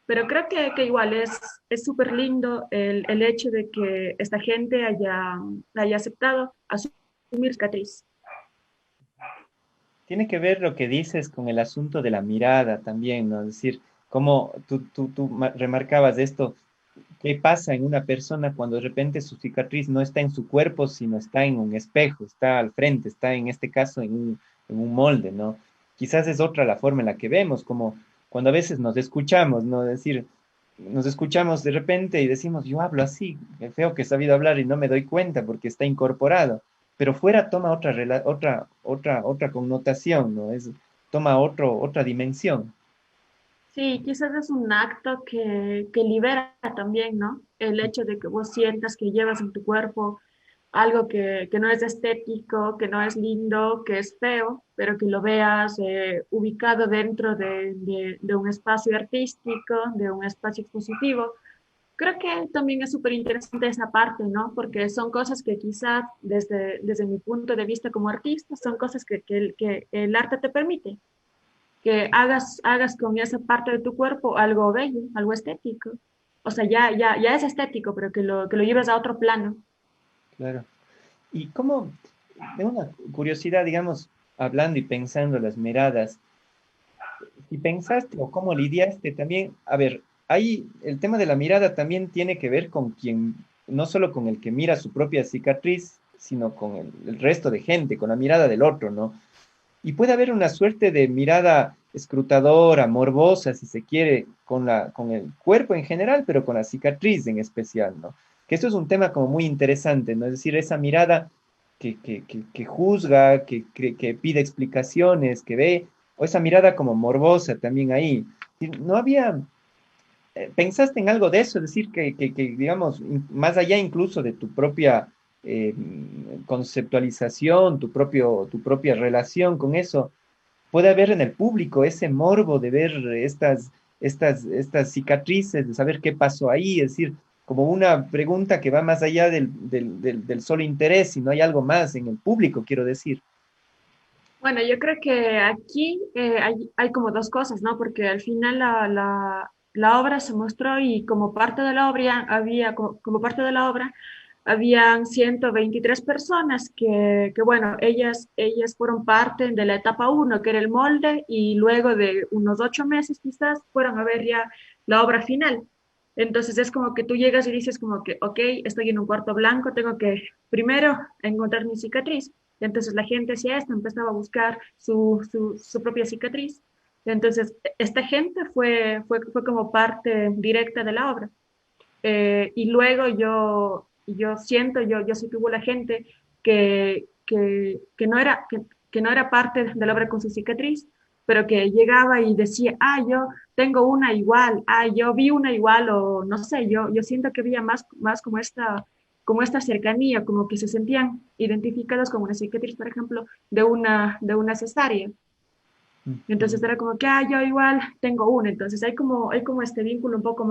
Speaker 7: Pero creo que igual es súper lindo el hecho de que esta gente haya aceptado asumir cicatriz.
Speaker 6: Tiene que ver lo que dices con el asunto de la mirada también, ¿no? Es decir, como remarcabas esto, ¿qué pasa en una persona cuando de repente su cicatriz no está en su cuerpo, sino está en un espejo, está al frente, está en este caso en un molde, ¿no? Quizás es otra la forma en la que vemos, como cuando a veces nos escuchamos, ¿no? Es decir, nos escuchamos de repente y decimos, yo hablo así, qué feo que he sabido hablar y no me doy cuenta porque está incorporado, pero fuera toma otra connotación, ¿no? Toma otra dimensión.
Speaker 7: Sí, quizás es un acto que libera también, ¿no? El hecho de que vos sientas que llevas en tu cuerpo algo que no es estético, que no es lindo, que es feo, pero que lo veas ubicado dentro de un espacio artístico, de un espacio expositivo. Creo que también es súper interesante esa parte, ¿no? Porque son cosas que quizás desde mi punto de vista como artista, son cosas que el arte te permite que hagas con esa parte de tu cuerpo algo bello, algo estético. O sea, ya es estético, pero que lo lleves a otro plano.
Speaker 6: Claro. Y cómo, tengo una curiosidad, digamos, hablando y pensando las miradas, si pensaste o cómo lidiaste también, a ver, ahí el tema de la mirada también tiene que ver con quien, no solo con el que mira su propia cicatriz, sino con el resto de gente, con la mirada del otro, ¿no? Y puede haber una suerte de mirada escrutadora, morbosa, si se quiere, con el cuerpo en general, pero con la cicatriz en especial, ¿no? Que esto es un tema como muy interesante, ¿no? Es decir, esa mirada que juzga, que pide explicaciones, que ve, o esa mirada como morbosa también ahí. Y no había, ¿pensaste en algo de eso? Es decir, digamos, más allá incluso de tu propia eh, conceptualización, tu propia relación con eso, puede haber en el público ese morbo de ver estas cicatrices, de saber qué pasó ahí, es decir, como una pregunta que va más allá del solo interés, si no hay algo más en el público, quiero decir.
Speaker 7: Bueno, yo creo que aquí hay como dos cosas, ¿no? Porque al final la obra se mostró y como parte de la obra como parte de la obra, habían 123 personas bueno, ellas fueron parte de la etapa uno que era el molde, y luego de unos 8 meses quizás fueron a ver ya la obra final. Entonces es como que tú llegas y dices como que, ok, estoy en un cuarto blanco, tengo que primero encontrar mi cicatriz. Entonces la gente hacía esto, empezaba a buscar su propia cicatriz. Entonces esta gente fue como parte directa de la obra. Y luego yo siento, yo sé que hubo la gente que no era parte de la obra con su cicatriz, pero que llegaba y decía, yo tengo una igual, yo vi una igual, o no sé, yo siento que había más como esta cercanía, como que se sentían identificados con una cicatriz, por ejemplo, de una cesárea. Entonces
Speaker 6: Ujú.
Speaker 7: era como que, yo igual tengo una, entonces hay como este vínculo un poco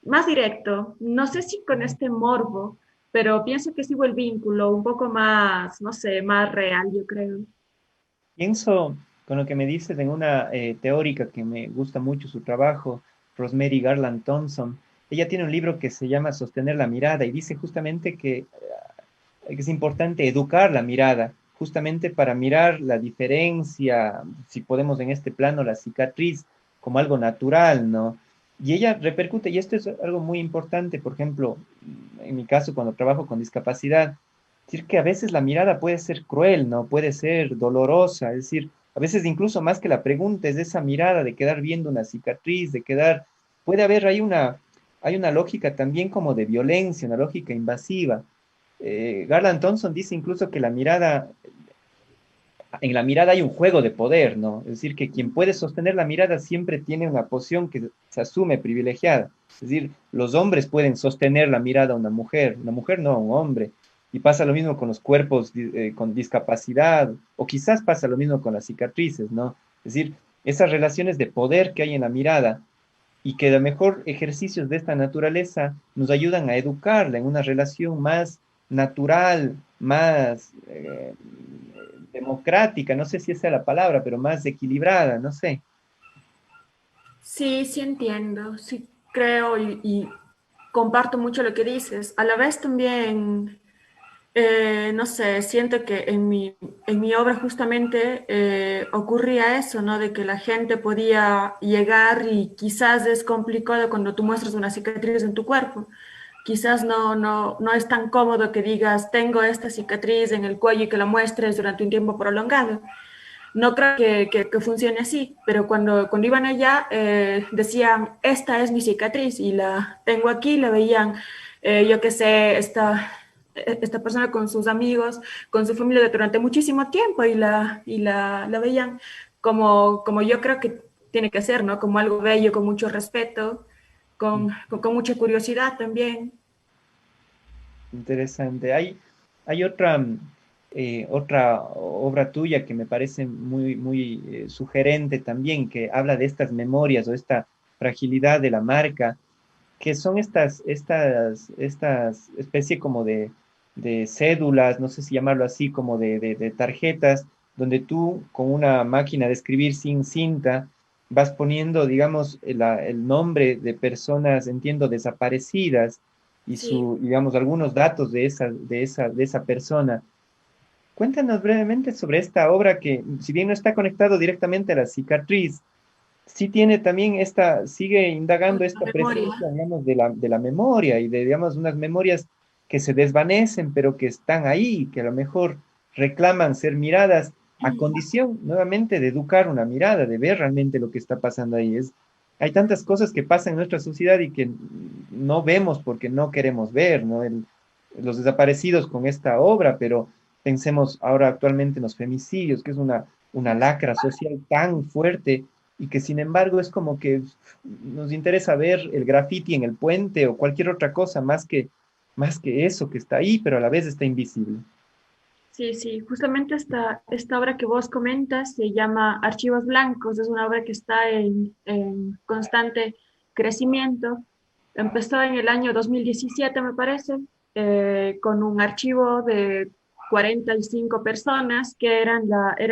Speaker 7: más directo. No sé si con este morbo, pero pienso que sigo el vínculo un poco más, no sé, más real, yo creo.
Speaker 6: Pienso con lo que me dices en una teórica que me gusta mucho su trabajo, Rosemary Garland Thompson. Ella tiene un libro que se llama Sostener la mirada y dice justamente que es importante educar la mirada, justamente para mirar la diferencia, si podemos en este plano, la cicatriz como algo natural, ¿no? Y ella repercute, y esto es algo muy importante, por ejemplo, en mi caso, cuando trabajo con discapacidad, decir que a veces la mirada puede ser cruel, ¿no? Puede ser dolorosa, es decir, a veces incluso más que la pregunta es esa mirada de quedar viendo una cicatriz, de quedar, puede haber ahí hay una lógica también como de violencia, una lógica invasiva. Garland Thompson dice incluso que en la mirada hay un juego de poder, ¿no? Es decir, que quien puede sostener la mirada siempre tiene una posición que se asume privilegiada. Es decir, los hombres pueden sostener la mirada a una mujer no a un hombre. Y pasa lo mismo con los cuerpos con discapacidad, o quizás pasa lo mismo con las cicatrices, ¿no? Es decir, esas relaciones de poder que hay en la mirada y que a lo mejor ejercicios de esta naturaleza nos ayudan a educarla en una relación más natural, más democrática, no sé si esa es la palabra, pero más equilibrada, no sé.
Speaker 7: Sí, sí entiendo, sí creo y comparto mucho lo que dices. A la vez también, no sé, siento que en mi obra justamente ocurría eso, ¿no? De que la gente podía llegar y quizás es complicado cuando tú muestras una cicatriz en tu cuerpo. Quizás no es tan cómodo que digas, tengo esta cicatriz en el cuello y que la muestres durante un tiempo prolongado. No creo que funcione así, pero cuando iban allá decían, esta es mi cicatriz y la tengo aquí, la veían, yo qué sé, esta persona con sus amigos, con su familia durante muchísimo tiempo la veían como yo creo que tiene que ser, ¿no? Como algo bello, con mucho respeto, con mucha curiosidad también.
Speaker 6: Interesante. Hay otra, otra obra tuya que me parece muy sugerente también, que habla de estas memorias o esta fragilidad de la marca, que son estas especie como de cédulas, no sé si llamarlo así, como de tarjetas, donde tú con una máquina de escribir sin cinta vas poniendo, digamos, el nombre de personas, entiendo, desaparecidas y
Speaker 7: Sí.
Speaker 6: digamos, algunos datos de esa persona. Cuéntanos brevemente sobre esta obra que, si bien no está conectado directamente a la cicatriz, sí tiene también sigue indagando esta
Speaker 7: La memoria.
Speaker 6: presencia, digamos, de la memoria y de, digamos, unas memorias que se desvanecen, pero que están ahí, que a lo mejor reclaman ser miradas a condición, nuevamente, de educar una mirada, de ver realmente lo que está pasando ahí. Hay tantas cosas que pasan en nuestra sociedad y que no vemos porque no queremos ver, ¿no? Los desaparecidos con esta obra, pero pensemos ahora actualmente en los femicidios, que es una lacra social tan fuerte y que sin embargo es como que nos interesa ver el graffiti en el puente o cualquier otra cosa más que eso que está ahí, pero a la vez está invisible.
Speaker 7: Sí, sí, justamente esta obra que vos comentas se llama Archivos Blancos, es una obra que está en constante crecimiento. Empezó en el año 2017, me parece, con un archivo de 45 personas que era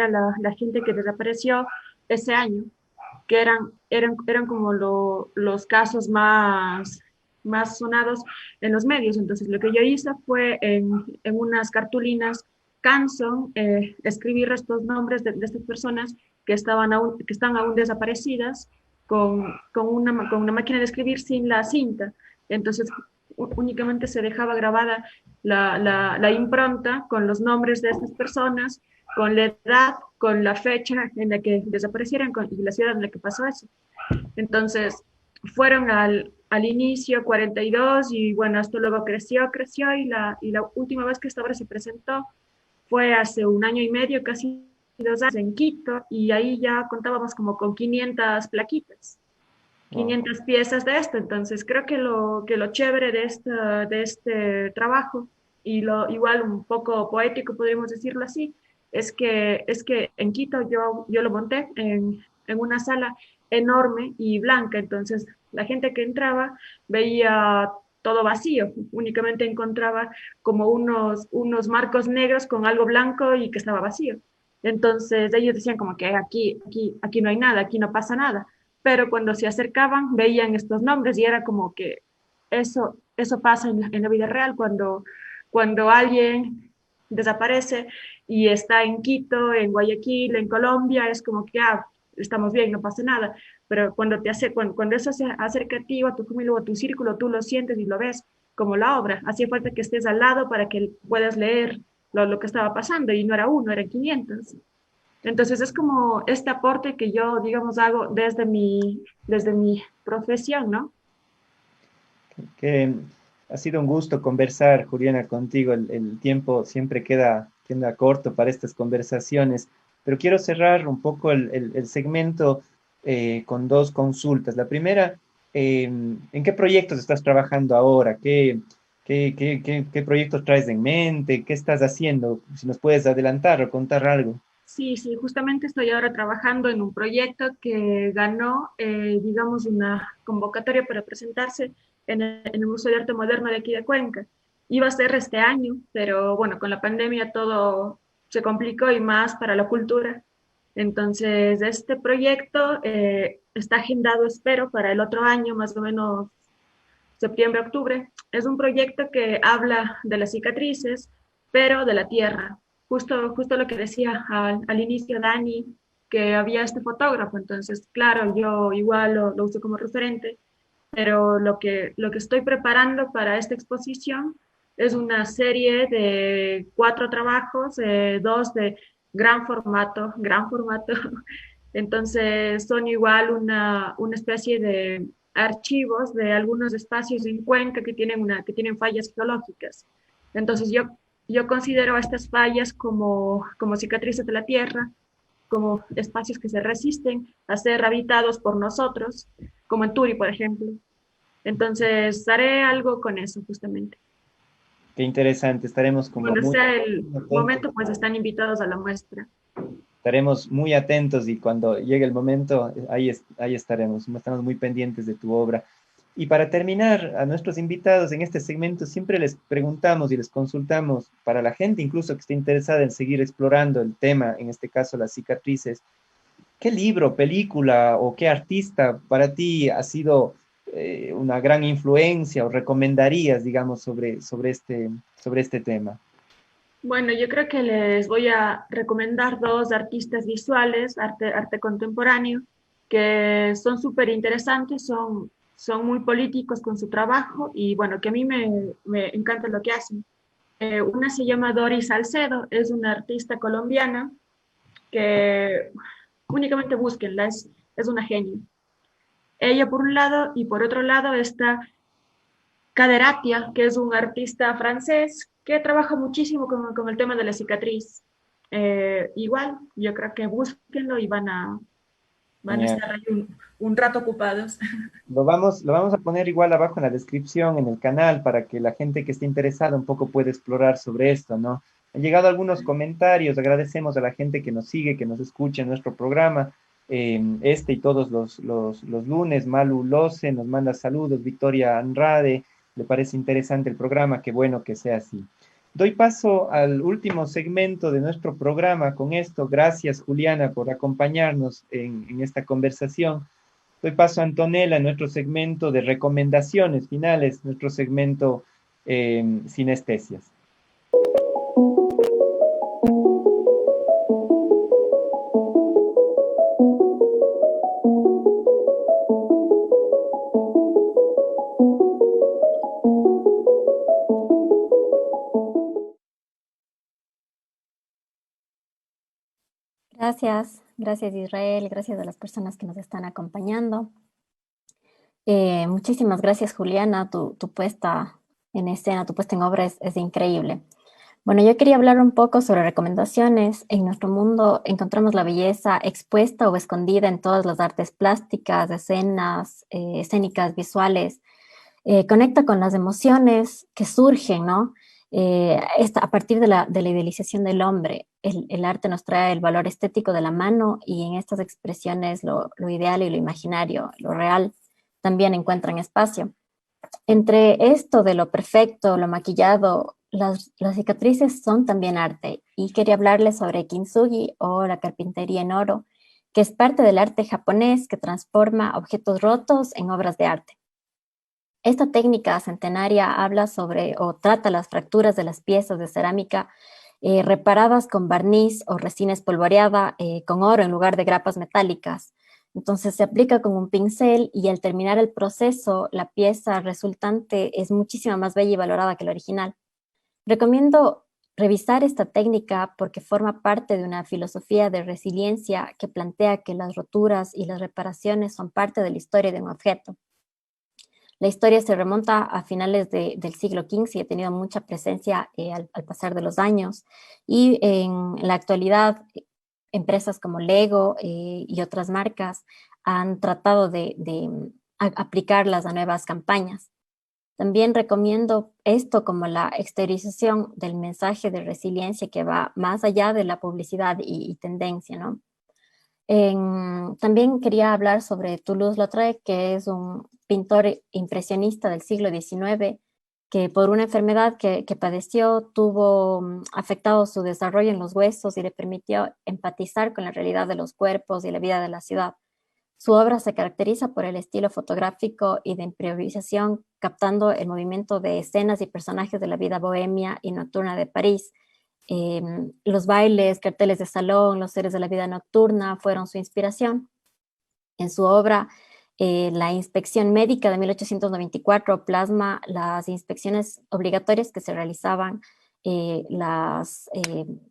Speaker 7: la gente que desapareció ese año, que eran como los casos más sonados en los medios. Entonces, lo que yo hice fue en unas cartulinas Canson, escribir estos nombres de estas personas que están aún desaparecidas con una máquina de escribir sin la cinta. Entonces, únicamente se dejaba grabada la impronta con los nombres de estas personas, con la edad, con la fecha en la que desaparecieron y la ciudad en la que pasó eso. Entonces, fueron al inicio 42 y bueno, esto luego creció y la última vez que esta obra se presentó fue hace un año y medio, casi 2 años en Quito y ahí ya contábamos como con 500 plaquitas.
Speaker 6: Wow.
Speaker 7: 500 piezas de esto, entonces creo que lo chévere de este trabajo y lo igual un poco poético, podríamos decirlo así, es que en Quito yo lo monté en una sala enorme y blanca, entonces La gente que entraba veía todo vacío, únicamente encontraba como unos marcos negros con algo blanco y que estaba vacío. Entonces ellos decían como que aquí no hay nada, aquí no pasa nada. Pero cuando se acercaban veían estos nombres y era como que eso pasa en la vida real cuando alguien desaparece y está en Quito, en Guayaquil, en Colombia, es como que estamos bien, no pasa nada. Pero cuando eso se acerca a ti o a tu familia o a tu círculo, tú lo sientes y lo ves como la obra. Hacía falta que estés al lado para que puedas leer lo que estaba pasando y no era uno, eran 500. Entonces es como este aporte que yo, digamos, hago desde mi profesión, ¿no?
Speaker 6: Que ha sido un gusto conversar, Juliana, contigo. El tiempo siempre queda corto para estas conversaciones, pero quiero cerrar un poco el segmento con dos consultas. La primera, ¿en qué proyectos estás trabajando ahora? ¿Qué proyectos traes en mente? ¿Qué estás haciendo? Si nos puedes adelantar o contar algo.
Speaker 7: Sí, sí, justamente estoy ahora trabajando en un proyecto que ganó, digamos, una convocatoria para presentarse en el Museo de Arte Moderno de aquí de Cuenca. Iba a ser este año, pero bueno, con la pandemia todo se complicó y más para la cultura. Entonces, este proyecto está agendado, espero, para el otro año, más o menos septiembre, octubre. Es un proyecto que habla de las cicatrices, pero de la tierra. Justo lo que decía al inicio Dani, que había este fotógrafo. Entonces, claro, yo igual lo uso como referente, pero lo que estoy preparando para esta exposición es una serie de 4 trabajos, 2 de gran formato. Entonces son igual una especie de archivos de algunos espacios en Cuenca que tienen fallas geológicas. Entonces yo considero a estas fallas como cicatrices de la tierra, como espacios que se resisten a ser habitados por nosotros, como en Turi, por ejemplo. Entonces haré algo con eso justamente.
Speaker 6: Qué interesante, estaremos como
Speaker 7: Cuando
Speaker 6: muy
Speaker 7: sea el
Speaker 6: atentos.
Speaker 7: momento, pues están invitados a la muestra.
Speaker 6: Estaremos muy atentos y cuando llegue el momento, ahí estaremos. Estamos muy pendientes de tu obra. Y para terminar, a nuestros invitados en este segmento siempre les preguntamos y les consultamos para la gente incluso que esté interesada en seguir explorando el tema, en este caso las cicatrices, ¿qué libro, película o qué artista para ti ha sido una gran influencia o recomendarías, digamos, sobre este tema?
Speaker 7: Bueno, yo creo que les voy a recomendar 2 artistas visuales, arte contemporáneo, que son súper interesantes, son muy políticos con su trabajo y bueno, que a mí me encanta lo que hacen. Una se llama Doris Salcedo, es una artista colombiana que únicamente búsquenla, es una genio. Ella por un lado y por otro lado está Caderatia, que es un artista francés que trabaja muchísimo con el tema de la cicatriz. Igual, yo creo que búsquenlo y van a
Speaker 6: Genial.
Speaker 7: estar ahí un rato ocupados.
Speaker 6: Lo vamos a poner igual abajo en la descripción, en el canal, para que la gente que esté interesada un poco pueda explorar sobre esto, ¿no? Han llegado algunos comentarios, agradecemos a la gente que nos sigue, que nos escucha en nuestro programa, este y todos los lunes. Malu Lose nos manda saludos, Victoria Andrade, le parece interesante el programa, qué bueno que sea así. Doy paso al último segmento de nuestro programa con esto. Gracias, Juliana, por acompañarnos en esta conversación. Doy paso a Antonella en nuestro segmento de recomendaciones finales, nuestro segmento sinestesias.
Speaker 8: Gracias Israel, gracias a las personas que nos están acompañando. Muchísimas gracias Juliana, tu puesta en escena, tu puesta en obra es increíble. Bueno, yo quería hablar un poco sobre recomendaciones. En nuestro mundo encontramos la belleza expuesta o escondida en todas las artes plásticas, escenas, escénicas, visuales. Conecta con las emociones que surgen, ¿no? A partir de la idealización del hombre. El arte nos trae el valor estético de la mano y en estas expresiones lo ideal y lo imaginario, lo real, también encuentran espacio. Entre esto de lo perfecto, lo maquillado, las cicatrices son también arte. Y quería hablarles sobre kintsugi o la carpintería en oro, que es parte del arte japonés que transforma objetos rotos en obras de arte. Esta técnica centenaria habla sobre o trata las fracturas de las piezas de cerámica reparadas con barniz o resina espolvoreada con oro en lugar de grapas metálicas. Entonces se aplica con un pincel y al terminar el proceso, la pieza resultante es muchísimo más bella y valorada que la original. Recomiendo revisar esta técnica porque forma parte de una filosofía de resiliencia que plantea que las roturas y las reparaciones son parte de la historia de un objeto. La historia se remonta a finales del siglo XV y ha tenido mucha presencia al pasar de los años. Y en la actualidad, empresas como Lego y otras marcas han tratado de aplicarlas a nuevas campañas. También recomiendo esto como la exteriorización del mensaje de resiliencia que va más allá de la publicidad y tendencia, ¿no? También quería hablar sobre Toulouse-Lautrec, que es un pintor impresionista del siglo XIX, que por una enfermedad que padeció tuvo afectado su desarrollo en los huesos y le permitió empatizar con la realidad de los cuerpos y la vida de la ciudad. Su obra se caracteriza por el estilo fotográfico y de improvisación, captando el movimiento de escenas y personajes de la vida bohemia y nocturna de París. Los bailes, carteles de salón, los seres de la vida nocturna fueron su inspiración. En su obra, La inspección médica de 1894 plasma las inspecciones obligatorias que se realizaban las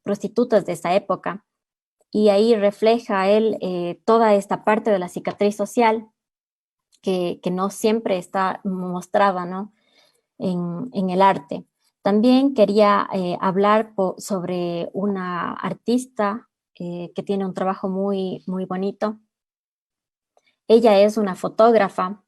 Speaker 8: prostitutas de esa época. Y ahí refleja él toda esta parte de la cicatriz social que no siempre está mostrada, ¿no? en el arte. También quería hablar sobre una artista que tiene un trabajo muy, muy bonito. Ella es una fotógrafa.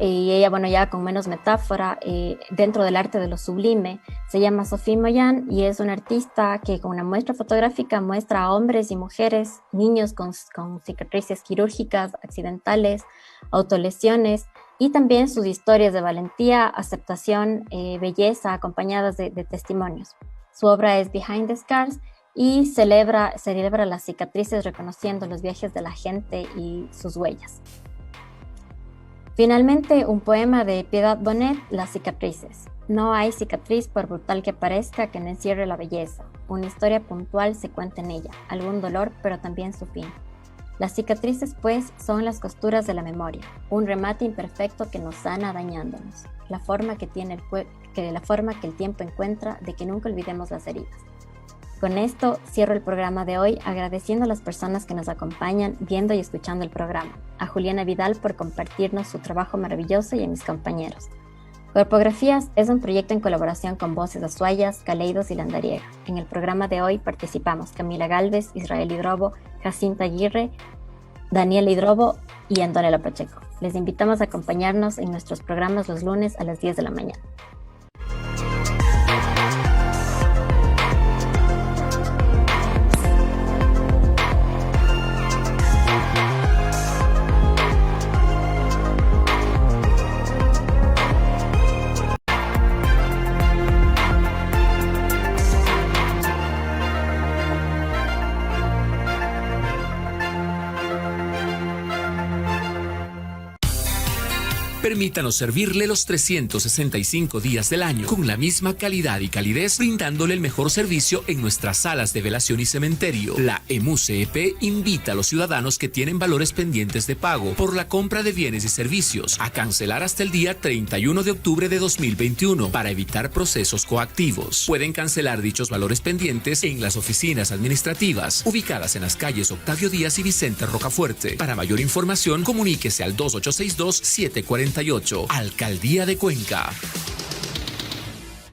Speaker 8: Y ella, bueno, ya con menos metáfora, dentro del arte de lo sublime, se llama Sophie Moyan y es una artista que con una muestra fotográfica muestra a hombres y mujeres, niños con cicatrices quirúrgicas, accidentales, autolesiones y también sus historias de valentía, aceptación, belleza, acompañadas de testimonios. Su obra es Behind the Scars y celebra las cicatrices reconociendo los viajes de la gente y sus huellas. Finalmente, un poema de Piedad Bonet, Las cicatrices. No hay cicatriz, por brutal que parezca, que no encierre la belleza. Una historia puntual se cuenta en ella, algún dolor, pero también su fin. Las cicatrices, pues, son las costuras de la memoria, un remate imperfecto que nos sana dañándonos, la forma que el tiempo encuentra de que nunca olvidemos las heridas. Con esto cierro el programa de hoy agradeciendo a las personas que nos acompañan viendo y escuchando el programa, a Juliana Vidal por compartirnos su trabajo maravilloso y a mis compañeros. Corpografías es un proyecto en colaboración con Voces Azuayas, Caleidos y Landariega. En el programa de hoy participamos Camila Galvez, Israel Hidrobo, Jacinta Aguirre, Daniel Hidrobo y Antonella Pacheco. Les invitamos a acompañarnos en nuestros programas los lunes a las 10 de la mañana.
Speaker 1: Permítanos servirle los 365 días del año con la misma calidad y calidez, brindándole el mejor servicio en nuestras salas de velación y cementerio. La EMU-CEP invita a los ciudadanos que tienen valores pendientes de pago por la compra de bienes y servicios a cancelar hasta el día 31 de octubre de 2021 para evitar procesos coactivos. Pueden cancelar dichos valores pendientes en las oficinas administrativas ubicadas en las calles Octavio Díaz y Vicente Rocafuerte. Para mayor información, comuníquese al 2862-748. Alcaldía de Cuenca.